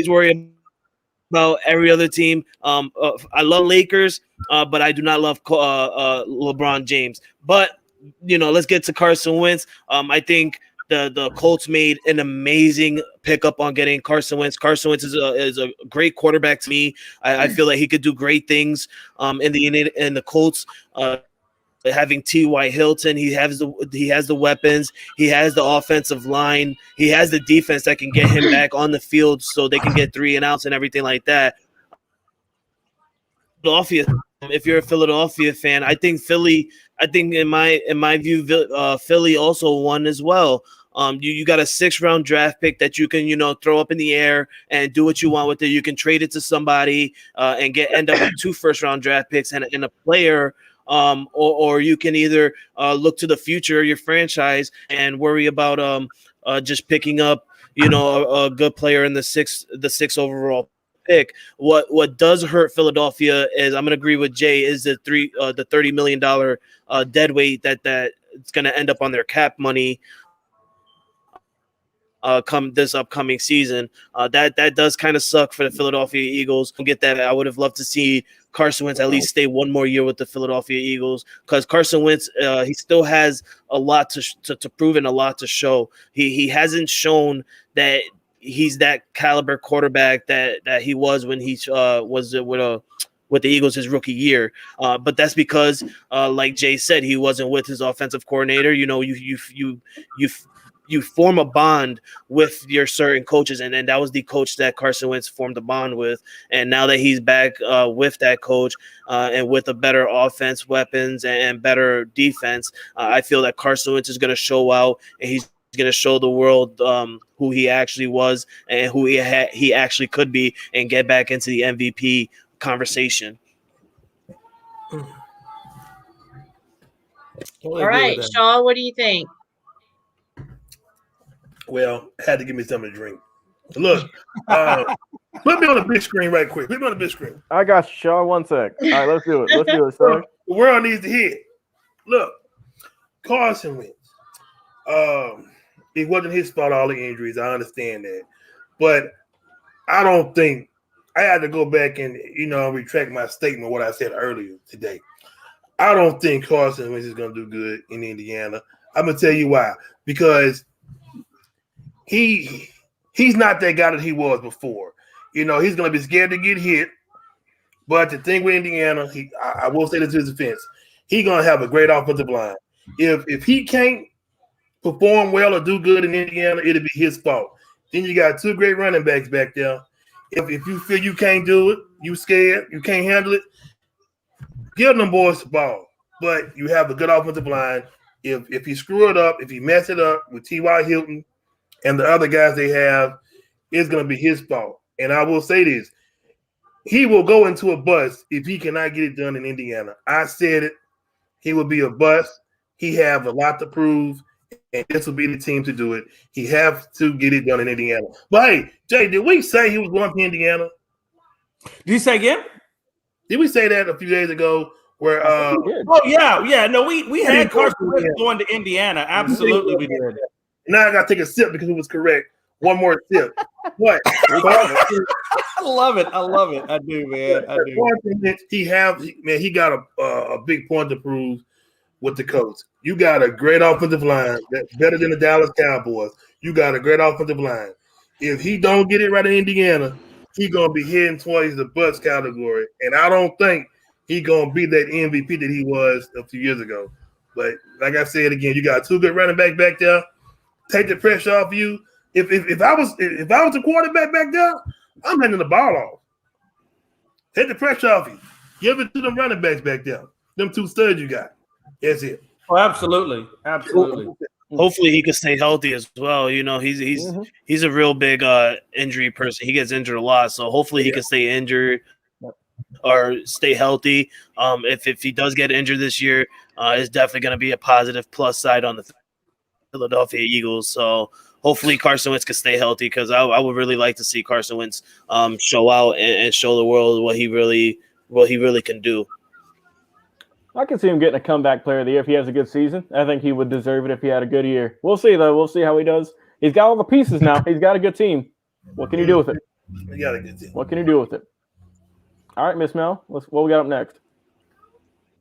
Speaker 4: worry about every other team. I love Lakers, but I do not love LeBron James. But let's get to Carson Wentz. I think the Colts made an amazing pickup on getting Carson Wentz. Carson Wentz is a great quarterback to me. I feel like he could do great things in the Colts. Having T.Y. Hilton, he has the weapons, he has the offensive line, he has the defense that can get him back on the field so they can get 3 and outs and everything like that. Philadelphia, if you're a Philadelphia fan, I think in my view, Philly also won as well. You got a 6th-round draft pick that you can throw up in the air and do what you want with it. You can trade it to somebody and end up with 2 first-round draft picks and a player. Or you can either look to the future of your franchise and worry about just picking up a good player in the sixth overall pick. What does hurt Philadelphia is, I'm gonna agree with Jay, is the $30 million dead weight that it's gonna end up on their cap money come this upcoming season. That does kind of suck for the Philadelphia Eagles. Don't get that. I would have loved to see Carson Wentz at least stay 1 more year with the Philadelphia Eagles, because Carson Wentz, he still has a lot to prove and a lot to show. He hasn't shown that he's that caliber quarterback that he was when he was with the Eagles his rookie year. But that's because, like Jay said, he wasn't with his offensive coordinator. You form a bond with your certain coaches, and that was the coach that Carson Wentz formed a bond with. And now that he's back with that coach and with a better offense, weapons, and better defense, I feel that Carson Wentz is going to show out, and he's going to show the world who he actually was and who he actually could be, and get back into the MVP conversation.
Speaker 1: All right, Shaw, what do you think?
Speaker 5: Well, had to give me something to drink. Look, put me on the big screen right quick. Put me on the big screen.
Speaker 2: I got you, Sean. 1 sec. All right, let's do it. Let's do it, sir.
Speaker 5: The world needs to hear. Look, Carson Wentz. It wasn't his fault, all the injuries. I understand that. But I don't think I had to go back and, retract my statement, what I said earlier today. I don't think Carson Wentz is going to do good in Indiana. I'm going to tell you why. Because he's not that guy that he was before. He's going to be scared to get hit. But the thing with Indiana, I will say this to his defense, he's going to have a great offensive line. If he can't perform well or do good in Indiana, it'll be his fault. Then you got 2 great running backs back there. If you feel you can't do it, you scared, you can't handle it, give them boys the ball. But you have a good offensive line. If you screw it up, if you mess it up with T.Y. Hilton and the other guys they have, it's going to be his fault. And I will say this, he will go into a bust if he cannot get it done in Indiana. I said it. He will be a bust. He have a lot to prove, and this will be the team to do it. He have to get it done in Indiana. But, hey, Jay, did we say he was going to Indiana?
Speaker 3: Did you say again?
Speaker 5: Did we say that a few days ago? Where?
Speaker 3: Oh yeah. No, we had Carson Wentz going to Indiana. Absolutely, we did.
Speaker 5: Now I got to take a sip because it was correct. One more sip. What?
Speaker 3: I love it. I do, man. I do.
Speaker 5: He got a big point to prove with the coach. You got a great offensive line that's better than the Dallas Cowboys. You got a great offensive line. if he don't get it right in Indiana, he gonna be heading towards the bust category, and I don't think he gonna be that MVP that he was a few years ago. But like I said again, you got two good running backs back there. Take the pressure off you. If I was a quarterback back there, I'm handing the ball off. Take the pressure off you. Give it to them running backs back there. Them two studs you got. That's it.
Speaker 3: Oh, absolutely.
Speaker 4: Hopefully he can stay healthy as well. You know, he's a real big injury person. He gets injured a lot, so hopefully he can stay injured or stay healthy. If he does get injured this year, it's definitely going to be a positive plus side on the Philadelphia Eagles. So hopefully Carson Wentz can stay healthy, because I would really like to see Carson Wentz show out and show the world what he really can do.
Speaker 2: I can see him getting a comeback player of the year if he has a good season. I think he would deserve it if he had a good year. We'll see, though. We'll see how he does. He's got all the pieces now. He's got a good team. What can you do with it?
Speaker 5: He got a good team.
Speaker 2: What can you do with it? All right, Miss Mel, what we got up next?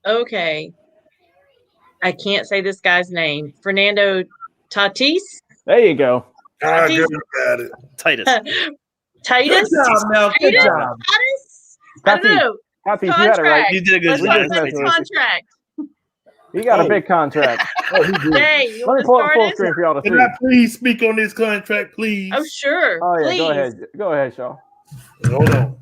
Speaker 1: Okay. I can't say this guy's name. Fernando Tatis?
Speaker 2: There you go.
Speaker 5: Ah, good, got it.
Speaker 4: Titus.
Speaker 1: Titus?
Speaker 3: Good job, Mel. Good
Speaker 1: Titus?
Speaker 3: job.
Speaker 1: Titus? I don't know.
Speaker 2: Tatis, you had it right.
Speaker 4: You did a good
Speaker 1: Let's talk
Speaker 4: job.
Speaker 1: about his contract.
Speaker 2: He got a big contract.
Speaker 1: Hey, you
Speaker 2: Let me
Speaker 1: want
Speaker 2: pull
Speaker 1: to
Speaker 2: up
Speaker 1: start
Speaker 2: full
Speaker 1: it?
Speaker 2: screen for y'all to see.
Speaker 5: Can I please speak on this contract, please?
Speaker 1: Oh, sure.
Speaker 2: Oh, yeah,
Speaker 1: Please.
Speaker 2: go ahead. Go ahead, Shaw.
Speaker 5: Hold on.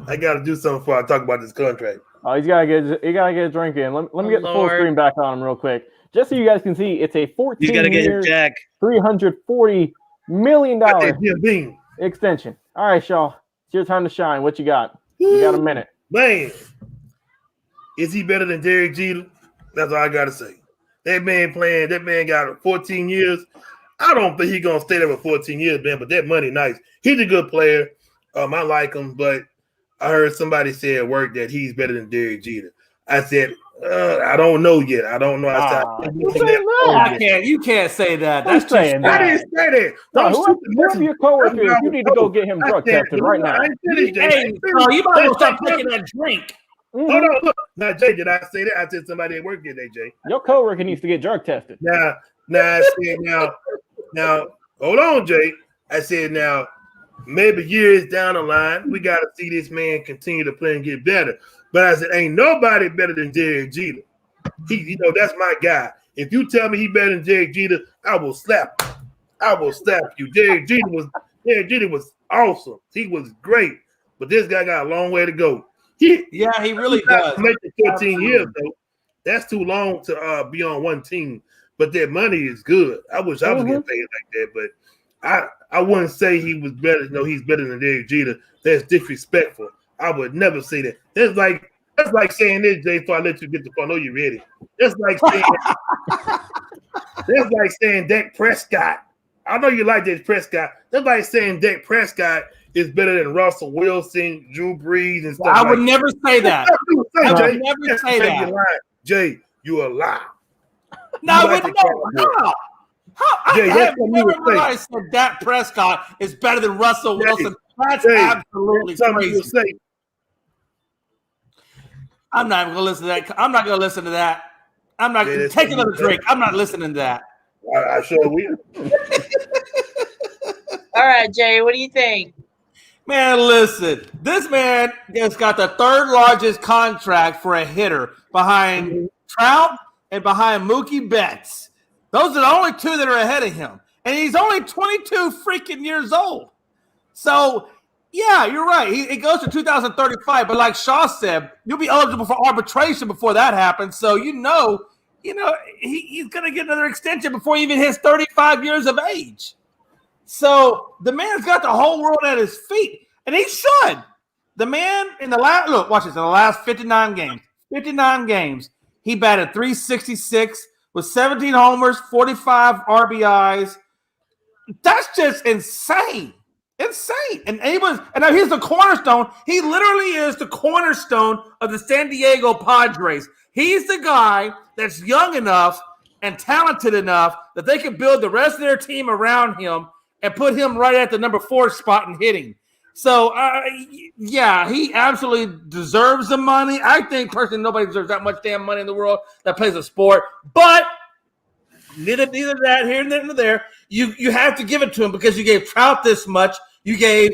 Speaker 5: I got to do something before I talk about this contract.
Speaker 2: Oh, he gotta get a drink in. Let me get the full
Speaker 1: Lord.
Speaker 2: screen back on him real quick, just so you guys can see. It's a
Speaker 4: You got to get
Speaker 2: 14-year,
Speaker 4: him Jack.
Speaker 2: $340 million
Speaker 5: Jim Beam.
Speaker 2: extension. All right, Shaw, it's your time to shine. What you got? You got a minute.
Speaker 5: Man, is he better than Derek Jeter? That's all I got to say. That man got 14 years. I don't think he's going to stay there for 14 years, man, but that money nice. He's a good player. I like him, but I heard somebody say at work that he's better than Derek Jeter. I said, I don't know yet. I don't know.
Speaker 3: You can't say that.
Speaker 2: Who's saying that?
Speaker 5: I didn't say that.
Speaker 2: No,
Speaker 5: Don't shoot the
Speaker 2: whoever your coworker is, you need to go get him drug tested right now.
Speaker 5: I ain't finished, Jay.
Speaker 3: Hey, bro, you might as well stop taking that drink.
Speaker 5: Hold on, look. Now, Jay, did I say that? I said somebody at work did that, Jay.
Speaker 2: Your coworker needs to get drug tested.
Speaker 5: Now, I said now, hold on, Jay. I said now, maybe years down the line, we got to see this man continue to play and get better. But I said, ain't nobody better than Derek Jeter. That's my guy. If you tell me he better than Derek Jeter, I will slap you. I will slap you. Derek Jeter was awesome. He was great. But this guy got a long way to go.
Speaker 3: He really does.
Speaker 5: Make it 14 years, though. That's too long to be on one team. But that money is good. I wish I was getting paid like that. But I wouldn't say he was better. No, he's better than Derek Jeter. That's disrespectful. I would never say that. That's like saying this, Jay, before I let you get the phone. I know you're ready. That's like saying Dak Prescott. I know you like Dak Prescott. That's like saying Dak Prescott is better than Russell Wilson, Drew Brees, and stuff.
Speaker 3: I would never say that.
Speaker 5: I
Speaker 3: would never say that.
Speaker 5: Jay, you a lie.
Speaker 3: No, I would never.
Speaker 5: Jay,
Speaker 3: I never said Dak Prescott is better than Russell Wilson. That's absolutely crazy. I'm not even going to listen to that. I'm not going to listen to that. I'm not going to take another drink. I'm not listening to that.
Speaker 5: I sure will.
Speaker 1: All right, Jay, what do you think?
Speaker 3: Man, listen. This man has got the third largest contract for a hitter behind Trout and behind Mookie Betts. Those are the only two that are ahead of him. And he's only 22 freaking years old. So, yeah, you're right. It goes to 2035. But like Shaw said, you'll be eligible for arbitration before that happens. So, he's going to get another extension before he even hits 35 years of age. So, the man's got the whole world at his feet. And he should. The man in the last 59 games, he batted .366 with 17 homers, 45 RBIs. That's just insane. Insane. And now he's the cornerstone. He literally is the cornerstone of the San Diego Padres. He's the guy that's young enough and talented enough that they can build the rest of their team around him and put him right at the number 4 spot in hitting. So, he absolutely deserves the money. I think personally nobody deserves that much damn money in the world that plays a sport. But neither that here and there. you have to give it to him because you gave Trout this much, you gave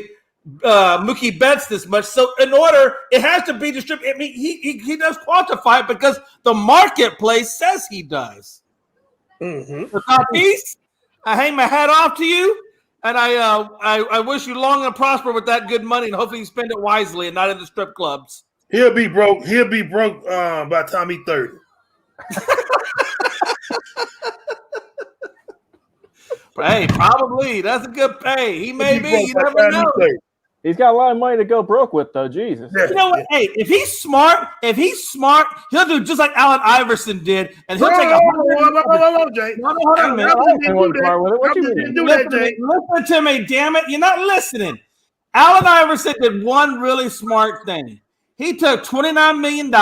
Speaker 3: Mookie Betts this much. So in order, it has to be distributed. I mean, he does quantify it because the marketplace says he does.
Speaker 5: Mm-hmm.
Speaker 3: So Tatis, I hang my hat off to you, and I wish you long and prosper with that good money, and hopefully you spend it wisely and not in the strip clubs.
Speaker 5: He'll be broke. He'll be broke by the time he's 30.
Speaker 3: Hey, probably. That's a good pay. He may be. You never know.
Speaker 2: He's got a lot of money to go broke with, though. Jesus.
Speaker 3: You know what? Hey, if he's smart, he'll do just like Allen Iverson did, and he'll take a
Speaker 5: Jay.
Speaker 3: Listen to me, damn it! You're not listening. Allen Iverson did one really smart thing. He took $29 million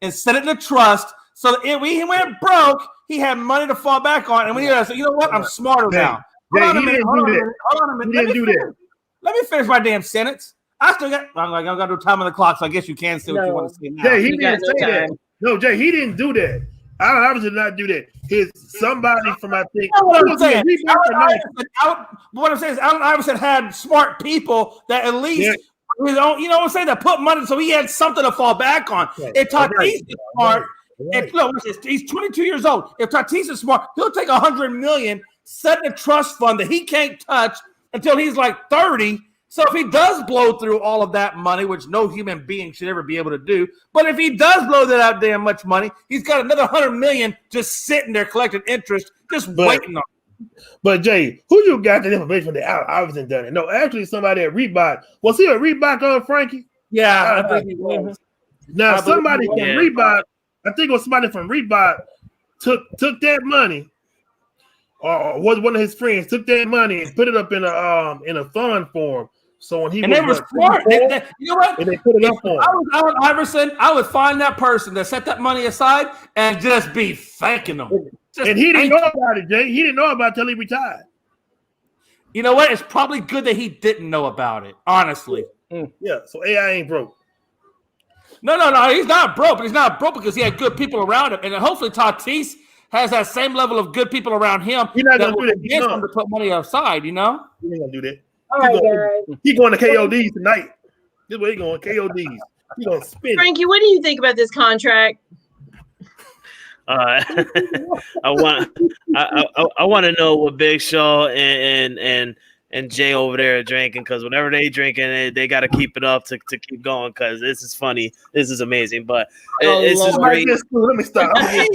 Speaker 3: and set it in a trust, so that when he went broke, he had money to fall back on. And when he said, "You know what? I'm smarter now." Hold on a minute. Let me finish my damn sentence. I still got. I'm gonna do time on the clock, so I guess you can say what you want to say now.
Speaker 5: Jay, he didn't say that. No, Jay, he didn't do that. Allen Iverson did not do that. Somebody from I think.
Speaker 3: What I'm saying is Allen Iverson had smart people that at least you know what I'm saying, that put money, so he had something to fall back on. If Tatis is smart, he's 22 years old. If Tatis is smart, he'll take $100 million, set in a trust fund that he can't touch until he's like 30. So if he does blow through all of that money, which no human being should ever be able to do, but if he does blow that out damn much money, he's got another $100 million just sitting there collecting interest, waiting on.
Speaker 5: But Jay, who you got the information that Allen Iverson done it? No, actually somebody at Reebok. Was he a Reebok on Frankie?
Speaker 3: Yeah, I think he was.
Speaker 5: Now somebody from Reebok, I think it was somebody from Reebok took that money, or was one of his friends took that money and put it up in a fund form. So when he
Speaker 3: they were smart. You know what?
Speaker 5: And they put it up for him.
Speaker 3: I was Allen Iverson, I would find that person that set that money aside and just be thanking them.
Speaker 5: And he didn't know about it, Jay. He didn't know about it until he retired.
Speaker 3: You know what? It's probably good that he didn't know about it, honestly.
Speaker 5: Yeah, so AI ain't broke.
Speaker 3: No. He's not broke, but he's not broke because he had good people around him. And hopefully Tatis has that same level of good people around him.
Speaker 5: He's not going to do that.
Speaker 3: He's going to put money aside, you know?
Speaker 5: He ain't going to do that.
Speaker 1: All right, guys.
Speaker 5: He's going to KODs tonight. This is where he's going, KODs. He's going to spin.
Speaker 1: Frankie, what do you think about this contract?
Speaker 4: I want to know what Big Shaw and Jay over there are drinking, because whenever they drinking, they got to keep it up to keep going, because this is funny. This is amazing, but this is great.
Speaker 5: Let me stop.
Speaker 3: Hey,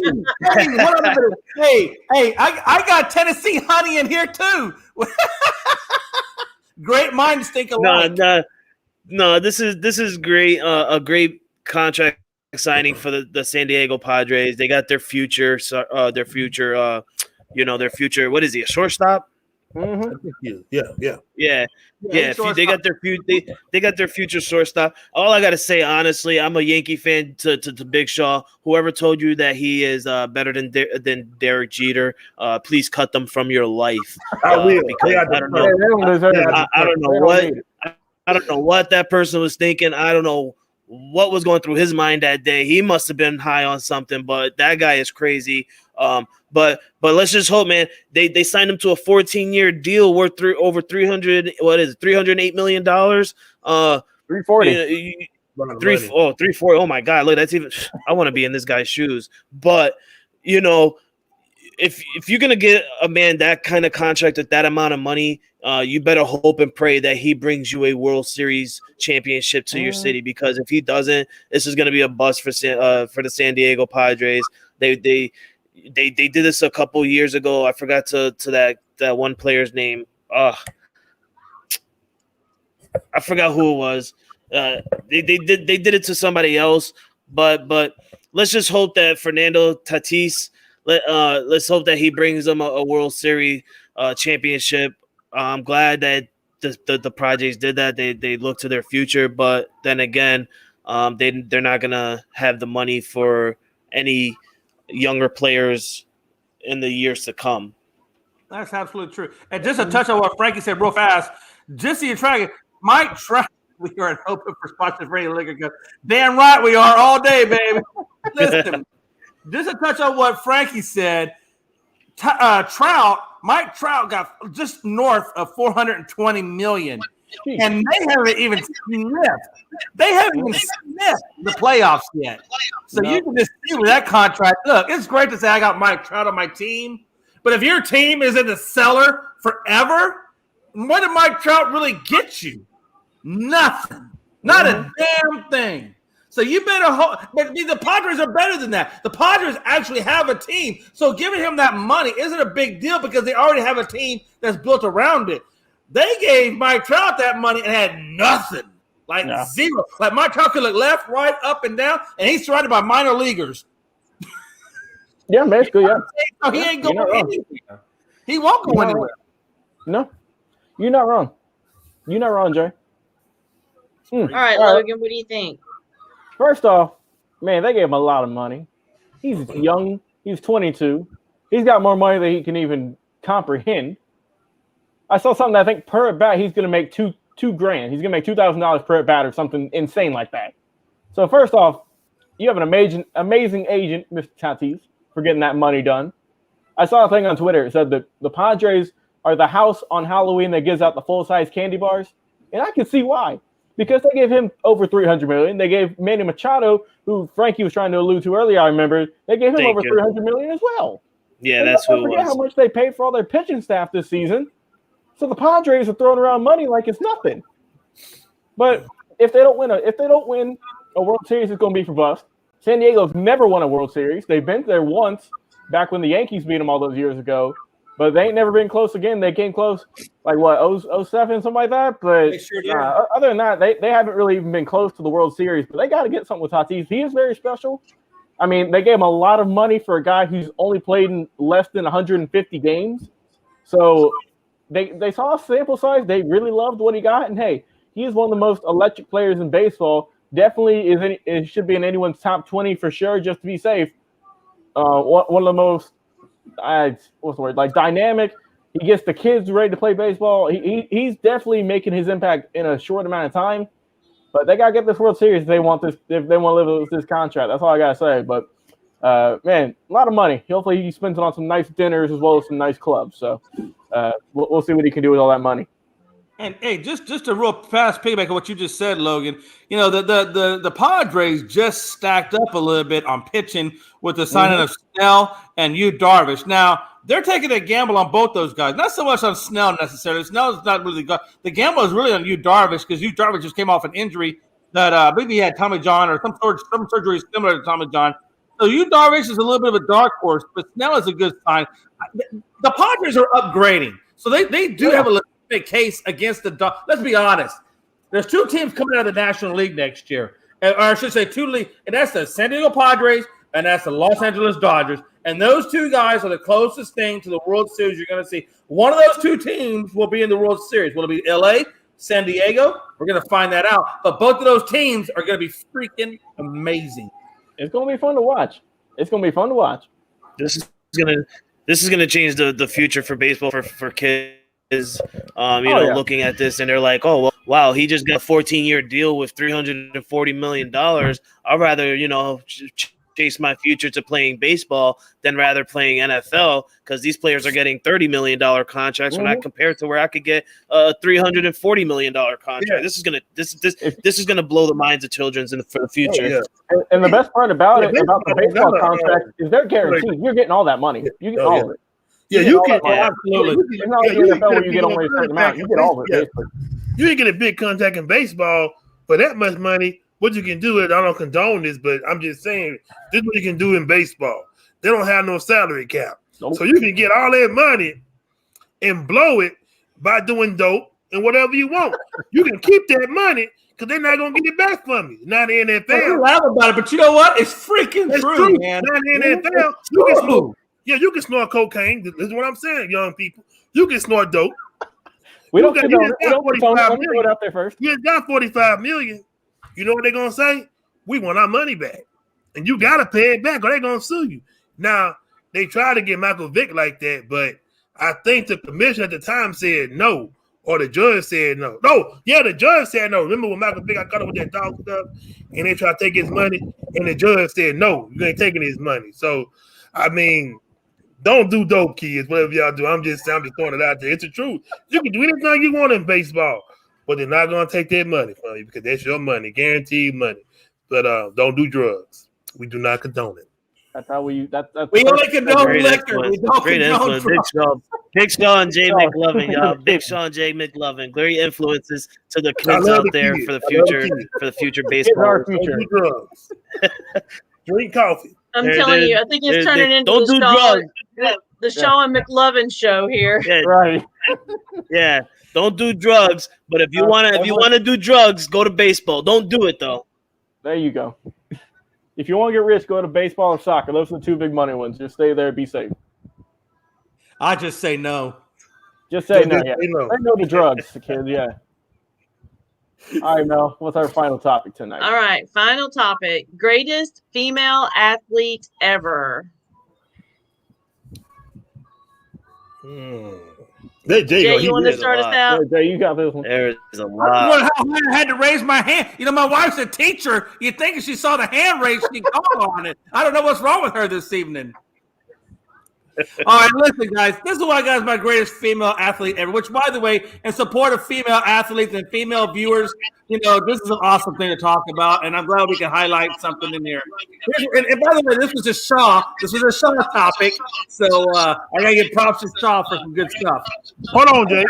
Speaker 3: I got Tennessee honey in here too. Great minds think alike.
Speaker 4: No, this is great. A great contract signing for the San Diego Padres. They got their future. What is he? A shortstop?
Speaker 5: Mm-hmm.
Speaker 4: Yeah. They got their they got their future shortstop. All I gotta say, honestly, I'm a Yankee fan to Big Shaw. Whoever told you that he is better than Derek Jeter, please cut them from your life.
Speaker 5: I will.
Speaker 4: Because I don't know. I don't know what that person was thinking. I don't know what was going through his mind that day. He must have been high on something, but that guy is crazy. But let's just hope, man. They signed him to a 14-year deal worth over $308 million.
Speaker 2: 340.
Speaker 4: 340. Oh my God, look, that's even. I want to be in this guy's shoes. But if you're gonna get a man that kind of contract at that amount of money, you better hope and pray that he brings you a World Series championship to your city, because if he doesn't, this is gonna be a bust for the San Diego Padres. They did this a couple years ago. I forgot to that one player's name. I forgot who it was. They did it to somebody else, but let's just hope that Fernando Tatis. Let's hope that he brings them a World Series championship. I'm glad that the Padres did that. They look to their future, but then again, they're not gonna have the money for any younger players in the years to come.
Speaker 3: That's absolutely true. And just a touch on what Frankie said real fast, just so you're trying, Mike, we are open for sponsored radio liquor. Damn right we are, all day, baby. Listen, just a touch on what Frankie said. Mike Trout got just north of $420 million, and they haven't even sniffed. They haven't even sniffed the playoffs yet. So you can just see with that contract. Look, it's great to say I got Mike Trout on my team, but if your team is in the cellar forever, what did Mike Trout really get you? Nothing. Not a damn thing. So you better hope. But the Padres are better than that. The Padres actually have a team. So giving him that money isn't a big deal because they already have a team that's built around it. They gave Mike Trout that money and had nothing. Zero. Like Mike Trout could look left, right, up, and down, and he's surrounded by minor leaguers.
Speaker 2: Yeah, basically, yeah.
Speaker 3: So he ain't going anywhere. He won't go anywhere.
Speaker 2: No. You're not wrong. You're not wrong, Jay.
Speaker 1: All right, Logan, what do you think?
Speaker 2: First off, man, they gave him a lot of money. He's young. He's 22. He's got more money than he can even comprehend. I saw something that I think per at bat he's going to make $2,000. He's going to make $2,000 per at bat or something insane like that. So first off, you have an amazing agent, Mr. Tatis, for getting that money done. I saw a thing on Twitter. It said that the Padres are the house on Halloween that gives out the full-size candy bars, and I can see why. Because they gave him over $300 million. They gave Manny Machado, who Frankie was trying to allude to earlier, I remember, they gave him over $300 million as well.
Speaker 4: Yeah,
Speaker 2: and
Speaker 4: that's who it was.
Speaker 2: Forget how much they paid for all their pitching staff this season. So the Padres are throwing around money like it's nothing. But if they don't win a World Series, it's going to be for bust. San Diego's never won a World Series. They've been there once, back when the Yankees beat them all those years ago. But they ain't never been close again. They came close, 07, something like that. But other than that, they haven't really even been close to the World Series. But they got to get something with Tatis. He is very special. I mean, they gave him a lot of money for a guy who's only played in less than 150 games. So they saw a sample size. They really loved what he got. And, hey, he is one of the most electric players in baseball. Definitely it should be in anyone's top 20 for sure, just to be safe. One of the most dynamic. He gets the kids ready to play baseball. He's definitely making his impact in a short amount of time. But they gotta get this World Series if they want to live with this contract. That's all I gotta say. But man, a lot of money. Hopefully he spends it on some nice dinners as well as some nice clubs. So we'll see what he can do with all that money.
Speaker 3: And hey, just a real fast piggyback on what you just said, Logan. You know, the Padres just stacked up a little bit on pitching with the signing of Snell and Yu Darvish. Now they're taking a gamble on both those guys, not so much on Snell necessarily. Snell's not really good. The gamble is really on Yu Darvish because Yu Darvish just came off an injury that maybe he had Tommy John or some surgery similar to Tommy John. So Yu Darvish is a little bit of a dark horse, but Snell is a good sign. The Padres are upgrading, so they do have a legitimate case against the Dodgers. Let's be honest. There's two teams coming out of the National League next year, or I should say two leagues, and that's the San Diego Padres and that's the Los Angeles Dodgers. And those two guys are the closest thing to the World Series you're going to see. One of those two teams will be in the World Series. Will it be L.A., San Diego? We're going to find that out. But both of those teams are going to be freaking amazing.
Speaker 2: It's going to be fun to watch.
Speaker 4: This is gonna change the future for baseball for kids. Looking at this and they're like, oh, well, wow, he just got a 14-year deal with $340 million. I'd rather, chase my future to playing baseball than rather playing NFL because these players are getting $30 million contracts when I compare to where I could get a $340 million contract. Yeah. This is gonna blow the minds of children for the future.
Speaker 2: Yeah. And the best part about the baseball contract is they're guaranteed. You're getting all that money. You get all of it.
Speaker 5: Yeah, you can
Speaker 2: absolutely. It's not the NFL where you get only a certain amount. You get all of it.
Speaker 5: You ain't get a big contract in baseball for that much money. What you can do is, I don't condone this, but I'm just saying this is what you can do in baseball. They don't have no salary cap. Nope. So you can get all that money and blow it by doing dope and whatever you want. You can keep that money because they're not going to get it back from you. Not in the NFL.
Speaker 3: You laugh about it, but you know what? It's freaking true, man.
Speaker 5: Not in the NFL. You can snort cocaine. This is what I'm saying, young people. You can snort dope.
Speaker 2: We don't put it out there first.
Speaker 5: You got $45 million. You know what they're going to say? We want our money back. And you got to pay it back or they're going to sue you. Now, they tried to get Michael Vick like that, but I think the commission at the time said no, or the judge said no. The judge said no. Remember when Michael Vick got caught up with that dog stuff and they tried to take his money and the judge said no, you ain't taking his money. So, I mean, Don't do dope, kids. Whatever y'all do, I'm just throwing it out there. It's the truth. You can do anything you want in baseball, but they're not gonna take that money from you because that's your money, guaranteed money. But don't do drugs. We do not condone it.
Speaker 2: That's how we. That's
Speaker 3: we only condone
Speaker 4: Great
Speaker 3: liquor. We don't
Speaker 4: Great
Speaker 3: condone
Speaker 4: influence.
Speaker 3: drugs.
Speaker 4: Big Sean J. McLovin, y'all. Big Sean J. McLovin. Great influences to the kids out there for the future baseball.
Speaker 2: Our future.
Speaker 5: Don't do drugs. Drink coffee.
Speaker 1: I'm telling you, I think it's turning into
Speaker 4: don't do drugs.
Speaker 1: the Sean McLovin show here.
Speaker 4: Yeah,
Speaker 2: Right.
Speaker 4: yeah. Don't do drugs. But if you wanna do drugs, go to baseball. Don't do it though.
Speaker 2: There you go. If you want to get rich, go to baseball or soccer. Those are the two big money ones. Just stay there, be safe.
Speaker 3: I just say no.
Speaker 2: Just say no.
Speaker 5: Just
Speaker 2: Yeah.
Speaker 5: say no.
Speaker 2: Say no to drugs, kids. Yeah. All right, Mel. What's our final topic tonight?
Speaker 1: All right, final topic: greatest female athlete ever.
Speaker 5: Jay,
Speaker 1: you want to start us out?
Speaker 2: Yeah, Jay, you got this one.
Speaker 4: There's a
Speaker 3: I
Speaker 4: lot.
Speaker 3: had to raise my hand. You know, my wife's a teacher. You'd think if she saw the hand raised, she'd call on it. I don't know what's wrong with her this evening. All right, listen, guys. This is why I got my greatest female athlete ever, which, by the way, in support of female athletes and female viewers, you know, this is an awesome thing to talk about, and I'm glad we can highlight something in here. And by the way, this was a Shaw. This was a Shaw topic, so I got to give props to Shaw for some good stuff.
Speaker 5: Hold on, Jay.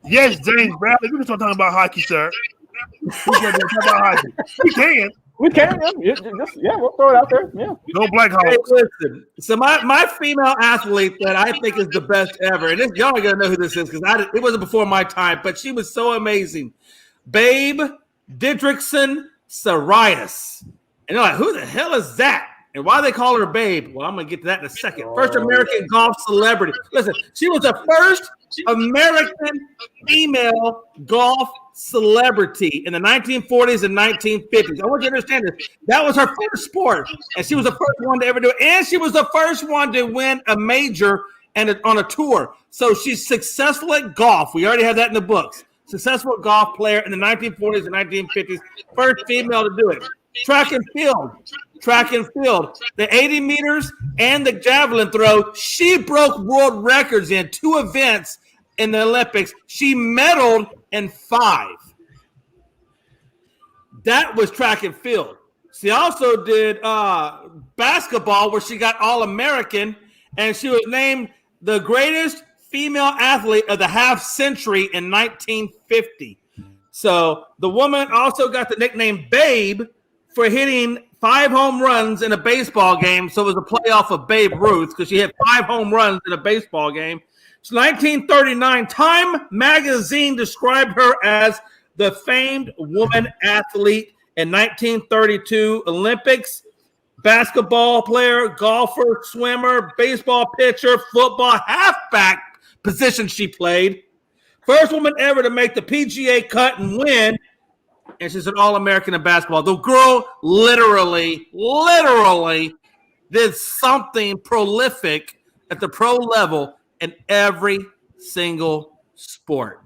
Speaker 5: Yes, James Bradley. We can start talking about hockey, sir. We can talk about hockey. We can.
Speaker 2: We can. Yeah, we'll throw it out there. Yeah.
Speaker 5: No Black
Speaker 3: Hey,
Speaker 5: Hawks.
Speaker 3: listen. So my female athlete that I think is the best ever, and this, y'all are gonna know who this is because it wasn't before my time, but she was so amazing. Babe Didrikson Sarias. And you're like, who the hell is that? And why they call her Babe? Well, I'm gonna get to that in a second. First American golf celebrity. Listen, she was the first American female golf celebrity in the 1940s and 1950s. I want you to understand this. That was her first sport, and she was the first one to ever do it. And she was the first one to win a major and on a tour. So she's successful at golf. We already have that in the books. Successful golf player in the 1940s and 1950s. First female to do it. Track and field. The 80 meters and the javelin throw. She broke world records in 2 events in the Olympics. She medaled in 5. That was track and field. She also did basketball, where she got All-American, and she was named the greatest female athlete of the half century in 1950. So the woman also got the nickname Babe for hitting 5 home runs in a baseball game. So it was a playoff of Babe Ruth because she hit 5 home runs in a baseball game. So 1939, Time magazine described her as the famed woman athlete. In 1932 Olympics, basketball player, golfer, swimmer, baseball pitcher, football, halfback position she played. First woman ever to make the PGA cut and win. And she's an All-American in basketball. The girl literally did something prolific at the pro level in every single sport.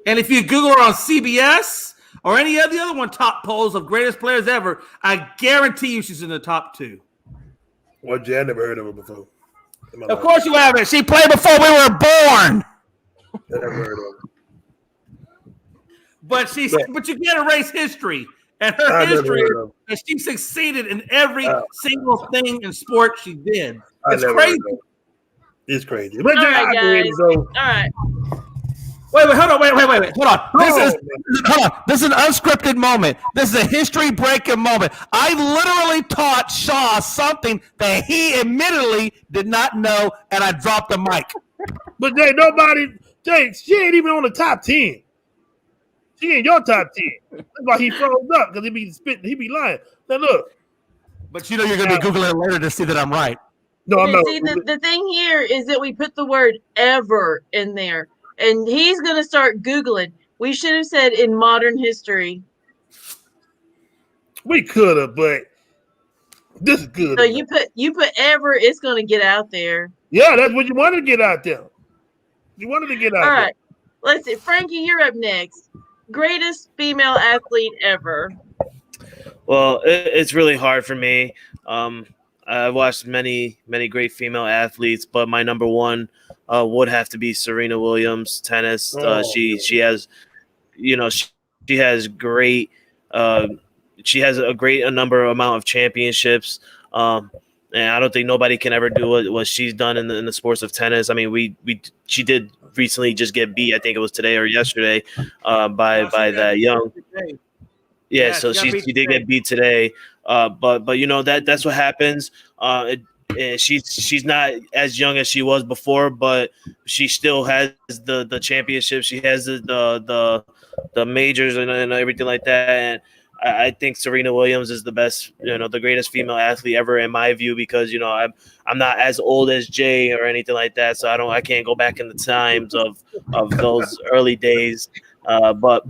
Speaker 3: And if you Google her on CBS or any of the other top polls of greatest players ever, I guarantee you she's in the top 2.
Speaker 5: Well, Jay, I never heard of her before.
Speaker 3: Of course you haven't. She played before we were born.
Speaker 5: I never heard of her.
Speaker 3: But you can't erase history. And her history is that she succeeded in every single thing in sport she did. It's crazy.
Speaker 5: It's crazy. But
Speaker 1: All right, guys. All right.
Speaker 3: Wait, hold on. Hold on. This is an unscripted moment. This is a history-breaking moment. I literally taught Shaw something that he admittedly did not know, and I dropped the mic.
Speaker 5: But Jay, she ain't even on the top 10. She ain't your top 10. That's why he froze up, because he be lying. Now look.
Speaker 3: But you know you're going to be Googling it later to see that I'm right.
Speaker 5: No, I'm not.
Speaker 1: See, the thing here is that we put the word ever in there, and he's going to start Googling. We should have said in modern history.
Speaker 5: We could have, but this is good.
Speaker 1: So you put ever, it's going to get out there.
Speaker 5: Yeah, that's what you wanted to get out there. You wanted to get out there.
Speaker 1: All right. Let's see. Frankie, you're up next. Greatest female athlete ever.
Speaker 4: Well, it's really hard for me. I've watched many great female athletes, but my number one would have to be Serena Williams, tennis. She has, she has great. She has a great amount of championships. And I don't think nobody can ever do what she's done in the sports of tennis. I mean, she did recently just get beat. I think it was today or yesterday by that young. Yeah, so she did get beat today. But that's what happens. And she's not as young as she was before, but she still has the championship. She has the majors and everything like that. And I think Serena Williams is the best, the greatest female athlete ever in my view, because I'm not as old as Jay or anything like that, so I can't go back in the times of those early days. But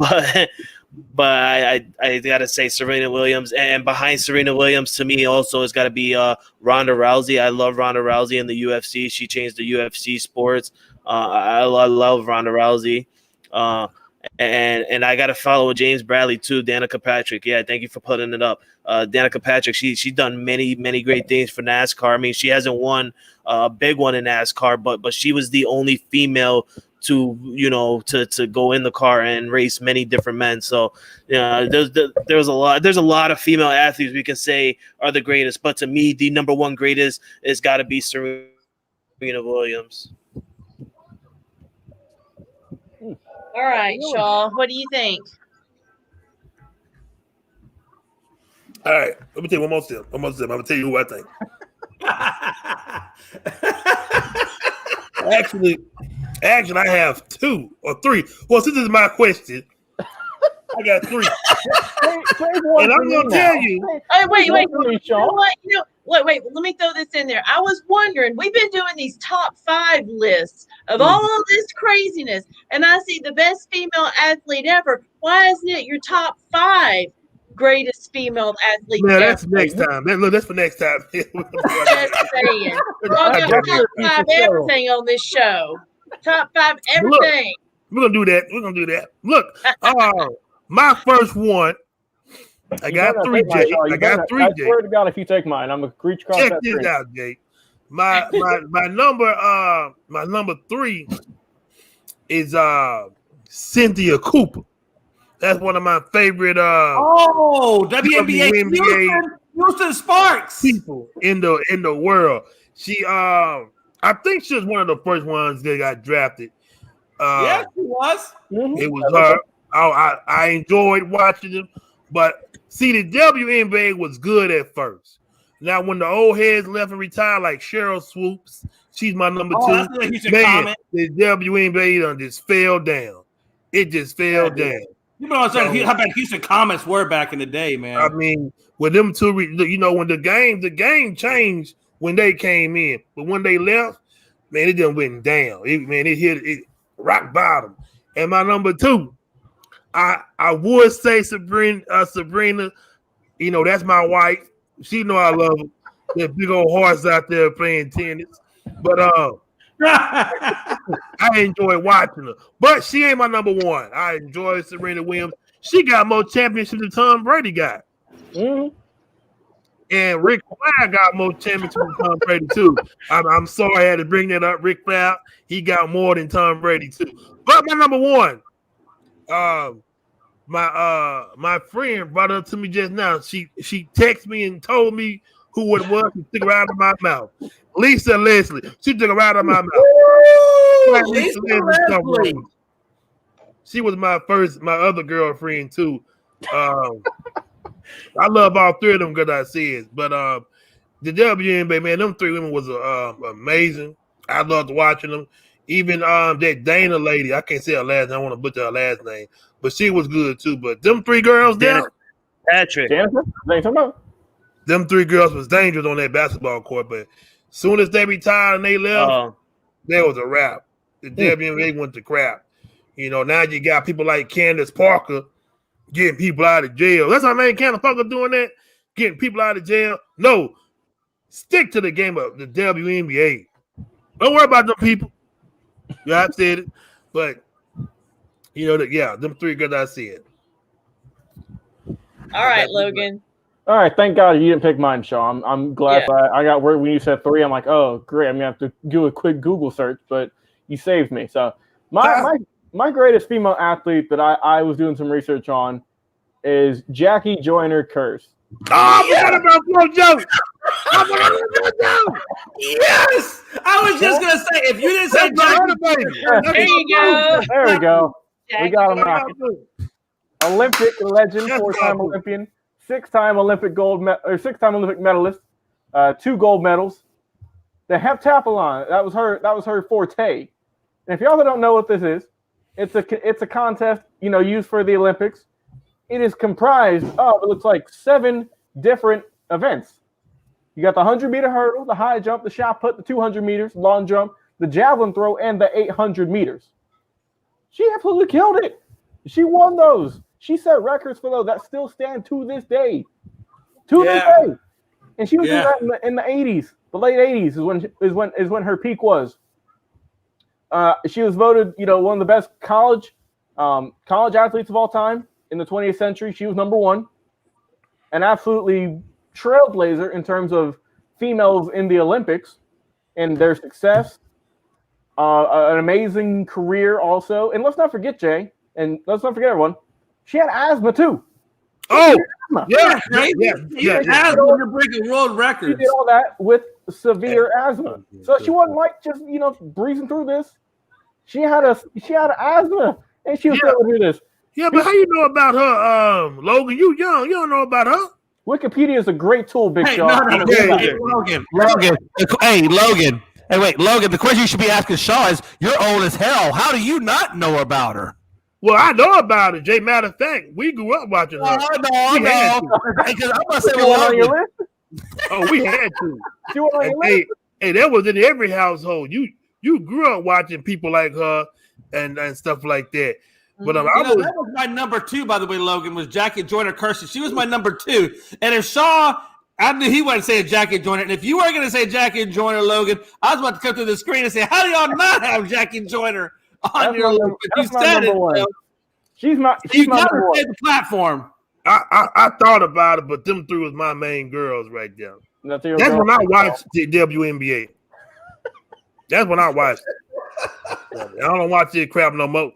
Speaker 4: I gotta say Serena Williams, and behind Serena Williams to me also has got to be Ronda Rousey. I love Ronda Rousey in the UFC. She changed the UFC sports. I love Ronda Rousey. And I got to follow James Bradley too, Danica Patrick. Yeah, thank you for putting it up. Danica Patrick, she's done many great things for NASCAR. I mean, she hasn't won a big one in NASCAR, but she was the only female to go in the car and race many different men. So there's a lot of female athletes we can say are the greatest, but to me the number one greatest has got to be Serena Williams.
Speaker 1: All right, Shaw, what do you think?
Speaker 5: All right, let me tell you one more step. I'm gonna tell you who I think. Actually, I have 2 or 3. Well, since this is my question, I got 3. And I'm gonna tell you.
Speaker 1: Hey, wait, Shaw. Wait, let me throw this in there. I was wondering, we've been doing these top 5 lists of all of this craziness, and I see the best female athlete ever. Why isn't it your top 5 greatest female athlete ever?
Speaker 5: That's next time. That's for next time.
Speaker 1: Just saying. Y'all got top 5 everything on this show. Top 5 everything.
Speaker 5: Look, we're gonna do that. Look, my first one. I got 3, Jay. I got 3, Jay.
Speaker 2: I swear to God, if you take mine, I'm gonna reach across that
Speaker 5: screen. Check this out, Jay. My number 3 is Cynthia Cooper. That's one of my favorite
Speaker 3: WNBA Houston Sparks
Speaker 5: people in the world. She I think she was one of the first ones that got drafted.
Speaker 3: Yes, she was.
Speaker 5: It was her. I enjoyed watching them, but see, the WNBA was good at first. Now, when the old heads left and retired, like Cheryl Swoops, she's my number 2. Man, the WNBA done just fell down. It just fell down.
Speaker 3: You know what I'm saying? How bad Houston Comets were back in the day, man.
Speaker 5: I mean, with them two, when the game changed when they came in, but when they left, man, it just went down. It hit rock bottom. And my number 2, I would say Sabrina. That's my wife. She know I love her. That big old horse out there playing tennis. But I enjoy watching her. But she ain't my number 1. I enjoy Serena Williams. She got more championships than Tom Brady got. Mm-hmm. And Rick Flair got more championships than Tom Brady too. I'm sorry I had to bring that up. Rick Flair, he got more than Tom Brady too. But my number 1, my friend brought it up to me just now. She texted me and told me who it was and took it right out of my mouth. Lisa Leslie. She took it right out of my mouth. Lisa Leslie. She was my other girlfriend too. I love all 3 of them, good I said. But the WNBA, man, them 3 women was amazing. I loved watching them. Even that Dana lady, I can't say her last name. I want to butcher her last name, but she was good too. But them 3 girls down,
Speaker 4: Patrick,
Speaker 5: them 3 girls was dangerous on that basketball court. But as soon as they retired and they left, there was a wrap. The WNBA went to crap. Now you got people like Candace Parker getting people out of jail. That's how Candace Parker doing that, getting people out of jail. No, stick to the game of the WNBA. Don't worry about them people. Yeah, I said it, but them 3 good I said.
Speaker 1: All right, Logan.
Speaker 2: All right, thank God you didn't pick mine, Sean. I'm glad I got word when you said 3. I'm like, oh, great. I'm gonna have to do a quick Google search, but you saved me. So my greatest female athlete that I was doing some research on is Jackie Joyner Curse.
Speaker 5: Oh, I forgot about JoJo.
Speaker 3: Yes, I was just gonna say if you didn't say Jackie,
Speaker 1: There you go.
Speaker 2: There we go.
Speaker 1: Jackie.
Speaker 2: We got him knocking. Olympic legend, 4-time Olympian, 6-time Olympic 6-time Olympic medalist, 2 gold medals. The heptathlon, that was her forte. And if y'all don't know what this is, it's a contest, used for the Olympics. It is comprised of, it looks like 7 different events. You got the 100-meter hurdle, the high jump, the shot put, the 200 meters, long jump, the javelin throw, and the 800 meters. She absolutely killed it. She won those. She set records for those that still stand to this day. To this day. And she was doing that in the 80s. The late 80s is when her peak was. She was voted, one of the best college athletes of all time in the 20th century. She was number 1. An absolutely trailblazer in terms of females in the Olympics and their success. An amazing career also. And let's not forget, Jay, and let's not forget everyone, she had asthma too.
Speaker 5: Oh,
Speaker 3: yeah.
Speaker 5: Asthma,
Speaker 3: you're breaking world records.
Speaker 2: She did all that with severe asthma. So she wasn't like just, breezing through this. She had asthma and she was able to do this.
Speaker 5: Yeah, but how you know about her, Logan? You young, you don't know about her.
Speaker 2: Wikipedia is a great tool, Big Sean.
Speaker 3: Logan. Hey, Logan. Hey, wait, Logan. The question you should be asking Shaw is: you're old as hell. How do you not know about her?
Speaker 5: Well, I know about it, Jay. Matter of fact, we grew up watching her.
Speaker 3: I know. Because I'm gonna say
Speaker 2: on your list.
Speaker 5: Oh, we had to.
Speaker 2: She was on your list.
Speaker 5: Hey, that was in every household. You grew up watching people like her and stuff like that. But
Speaker 3: that was my number 2, by the way, Logan, was Jackie Joyner Kersey. She was my number 2. And if Shaw, I knew he wasn't saying Jackie Joyner. And if you weren't going to say Jackie Joyner, Logan, I was about to come through the screen and say, how do y'all not have Jackie Joyner on your list? But you said it. So
Speaker 2: she's my
Speaker 3: number 1. The platform.
Speaker 5: I thought about it, but them 3 was my main girls right there. That's when I watched the WNBA. That's when I watched it. I don't watch this crap no more.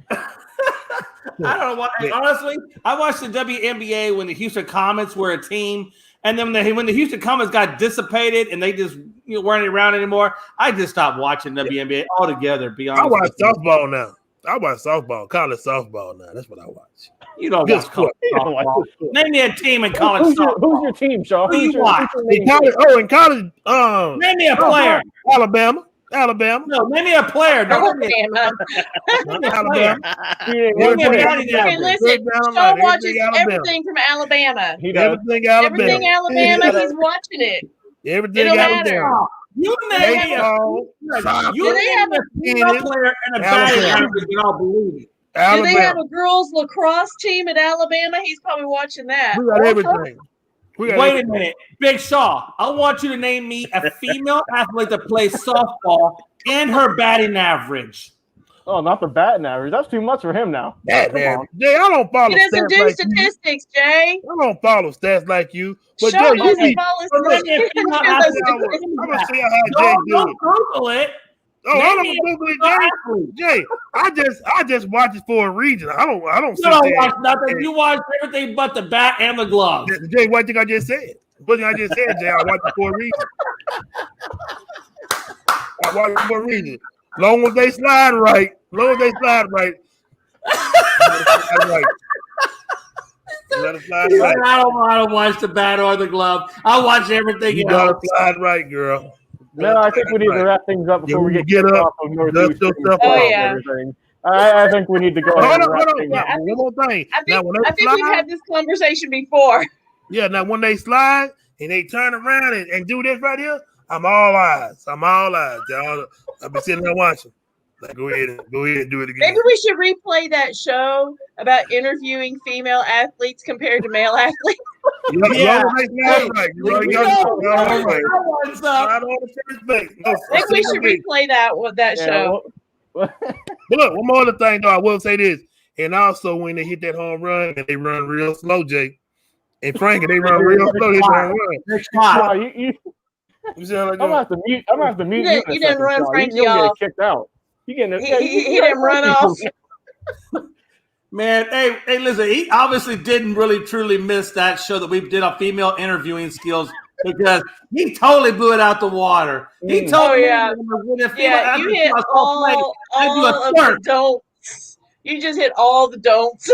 Speaker 3: I don't know why. Honestly, I watched the WNBA when the Houston Comets were a team, and then when the Houston Comets got dissipated and they just weren't around anymore, I just stopped watching WNBA altogether. Be honest,
Speaker 5: I watch softball now. I watch softball, college softball now. That's what I watch.
Speaker 3: You don't watch college softball. Name me a team in college softball.
Speaker 2: Who's your team, Shaw?
Speaker 3: Who you watch?
Speaker 5: In college,
Speaker 3: name me a player.
Speaker 5: Alabama.
Speaker 3: No, name me a player.
Speaker 1: Alabama.
Speaker 5: Alabama.
Speaker 1: Hey, listen, Shaw watches everything from Alabama.
Speaker 5: Everything Alabama.
Speaker 1: Everything Alabama, he's watching it.
Speaker 5: Everything
Speaker 1: It'll
Speaker 5: Alabama.
Speaker 3: You name a female player and a batting average, and I'll believe it.
Speaker 1: Do they have a girls lacrosse team at Alabama? He's probably watching that.
Speaker 5: We got everything.
Speaker 3: Wait a minute, Big Shaw. I want you to name me a female athlete that plays softball and her batting average.
Speaker 2: Oh, not the batting average. That's too much for him now.
Speaker 5: Jay, I don't follow.
Speaker 1: He doesn't do statistics, Jay.
Speaker 5: I don't follow stats like you. But
Speaker 1: Shaw
Speaker 5: Jay,
Speaker 1: doesn't follow statistics.
Speaker 5: I'm gonna see how Jay do it.
Speaker 3: Google it.
Speaker 5: Oh, I don't Google it, Jay. I just watch it for a reason. I don't.
Speaker 3: You don't watch nothing. You watch everything but the bat and the glove.
Speaker 5: Jay, what think I just said? What think I just said, Jay? I watch it for a reason. I watch it for a reason. Long as they slide right. Let it slide right.
Speaker 3: I don't watch the bat or the glove. I watch everything.
Speaker 5: You gotta slide right, girl.
Speaker 2: No, I think we need to wrap things up before we get
Speaker 5: up.
Speaker 2: Off of Northeast.
Speaker 1: Everything.
Speaker 2: I think we need to go ahead and wrap things up.
Speaker 5: One more thing.
Speaker 1: I think we've had this conversation before.
Speaker 5: Yeah, now when they slide and they turn around and do this right here, I'm all eyes. Y'all, I've been sitting there watching. Like, go ahead and do it again.
Speaker 1: Maybe we should replay that show about interviewing female athletes compared to male athletes.
Speaker 5: Yeah.
Speaker 1: Maybe we should replay that show.
Speaker 5: But look, one more other thing though, I will say this. And also when they hit that home run and they run real slow, Jay, And Frankie, they run real slow. They don't run.
Speaker 3: Next shot.
Speaker 2: Shaw,
Speaker 5: You sound like
Speaker 2: I'm gonna have to mute. I'm gonna have to mute you.
Speaker 1: You didn't run
Speaker 2: Shaw.
Speaker 1: Frankie
Speaker 2: You'll
Speaker 1: off.
Speaker 2: get kicked out. You getting?
Speaker 1: He didn't run off.
Speaker 3: Man, hey, listen, he obviously didn't really truly miss that show that we did on female interviewing skills because he totally blew it out the water. He told me that when a female
Speaker 1: Yeah, you
Speaker 3: athlete
Speaker 1: hit
Speaker 3: was all play, I do
Speaker 1: all
Speaker 3: a
Speaker 1: of
Speaker 3: twerk.
Speaker 1: the don'ts. You just hit all the don'ts.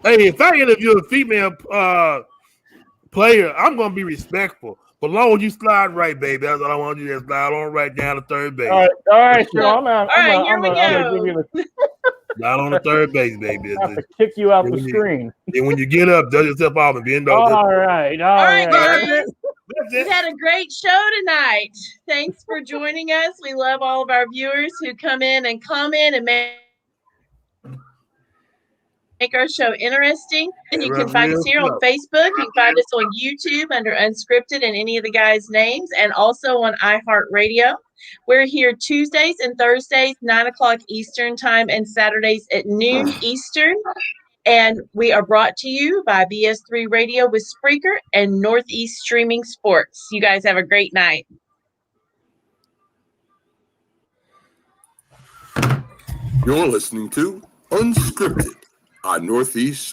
Speaker 5: Hey, if I interview a female player, I'm gonna be respectful. But long as you slide right, baby, that's all I want you to slide on right down to third base.
Speaker 2: All right, Shaw.
Speaker 1: All right, here we
Speaker 2: I'm gonna give
Speaker 1: go.
Speaker 2: you
Speaker 5: Slide on the third base, baby.
Speaker 2: I have to kick you out the screen.
Speaker 5: And when you get up, dust yourself off and bend over.
Speaker 2: All right,
Speaker 1: guys.
Speaker 5: That's
Speaker 1: We've
Speaker 5: it.
Speaker 1: had a great show tonight. Thanks for joining us. We love all of our viewers who come in and comment and make our show interesting. And you can find us here on Facebook. You can find us on YouTube under Unscripted and any of the guys' names, and also on iHeartRadio. We're here Tuesdays and Thursdays, 9 o'clock Eastern time, and Saturdays at noon Eastern. And we are brought to you by BS3 Radio with Spreaker and Northeast Streaming Sports. You guys have a great night.
Speaker 6: You're listening to Unscripted on Northeast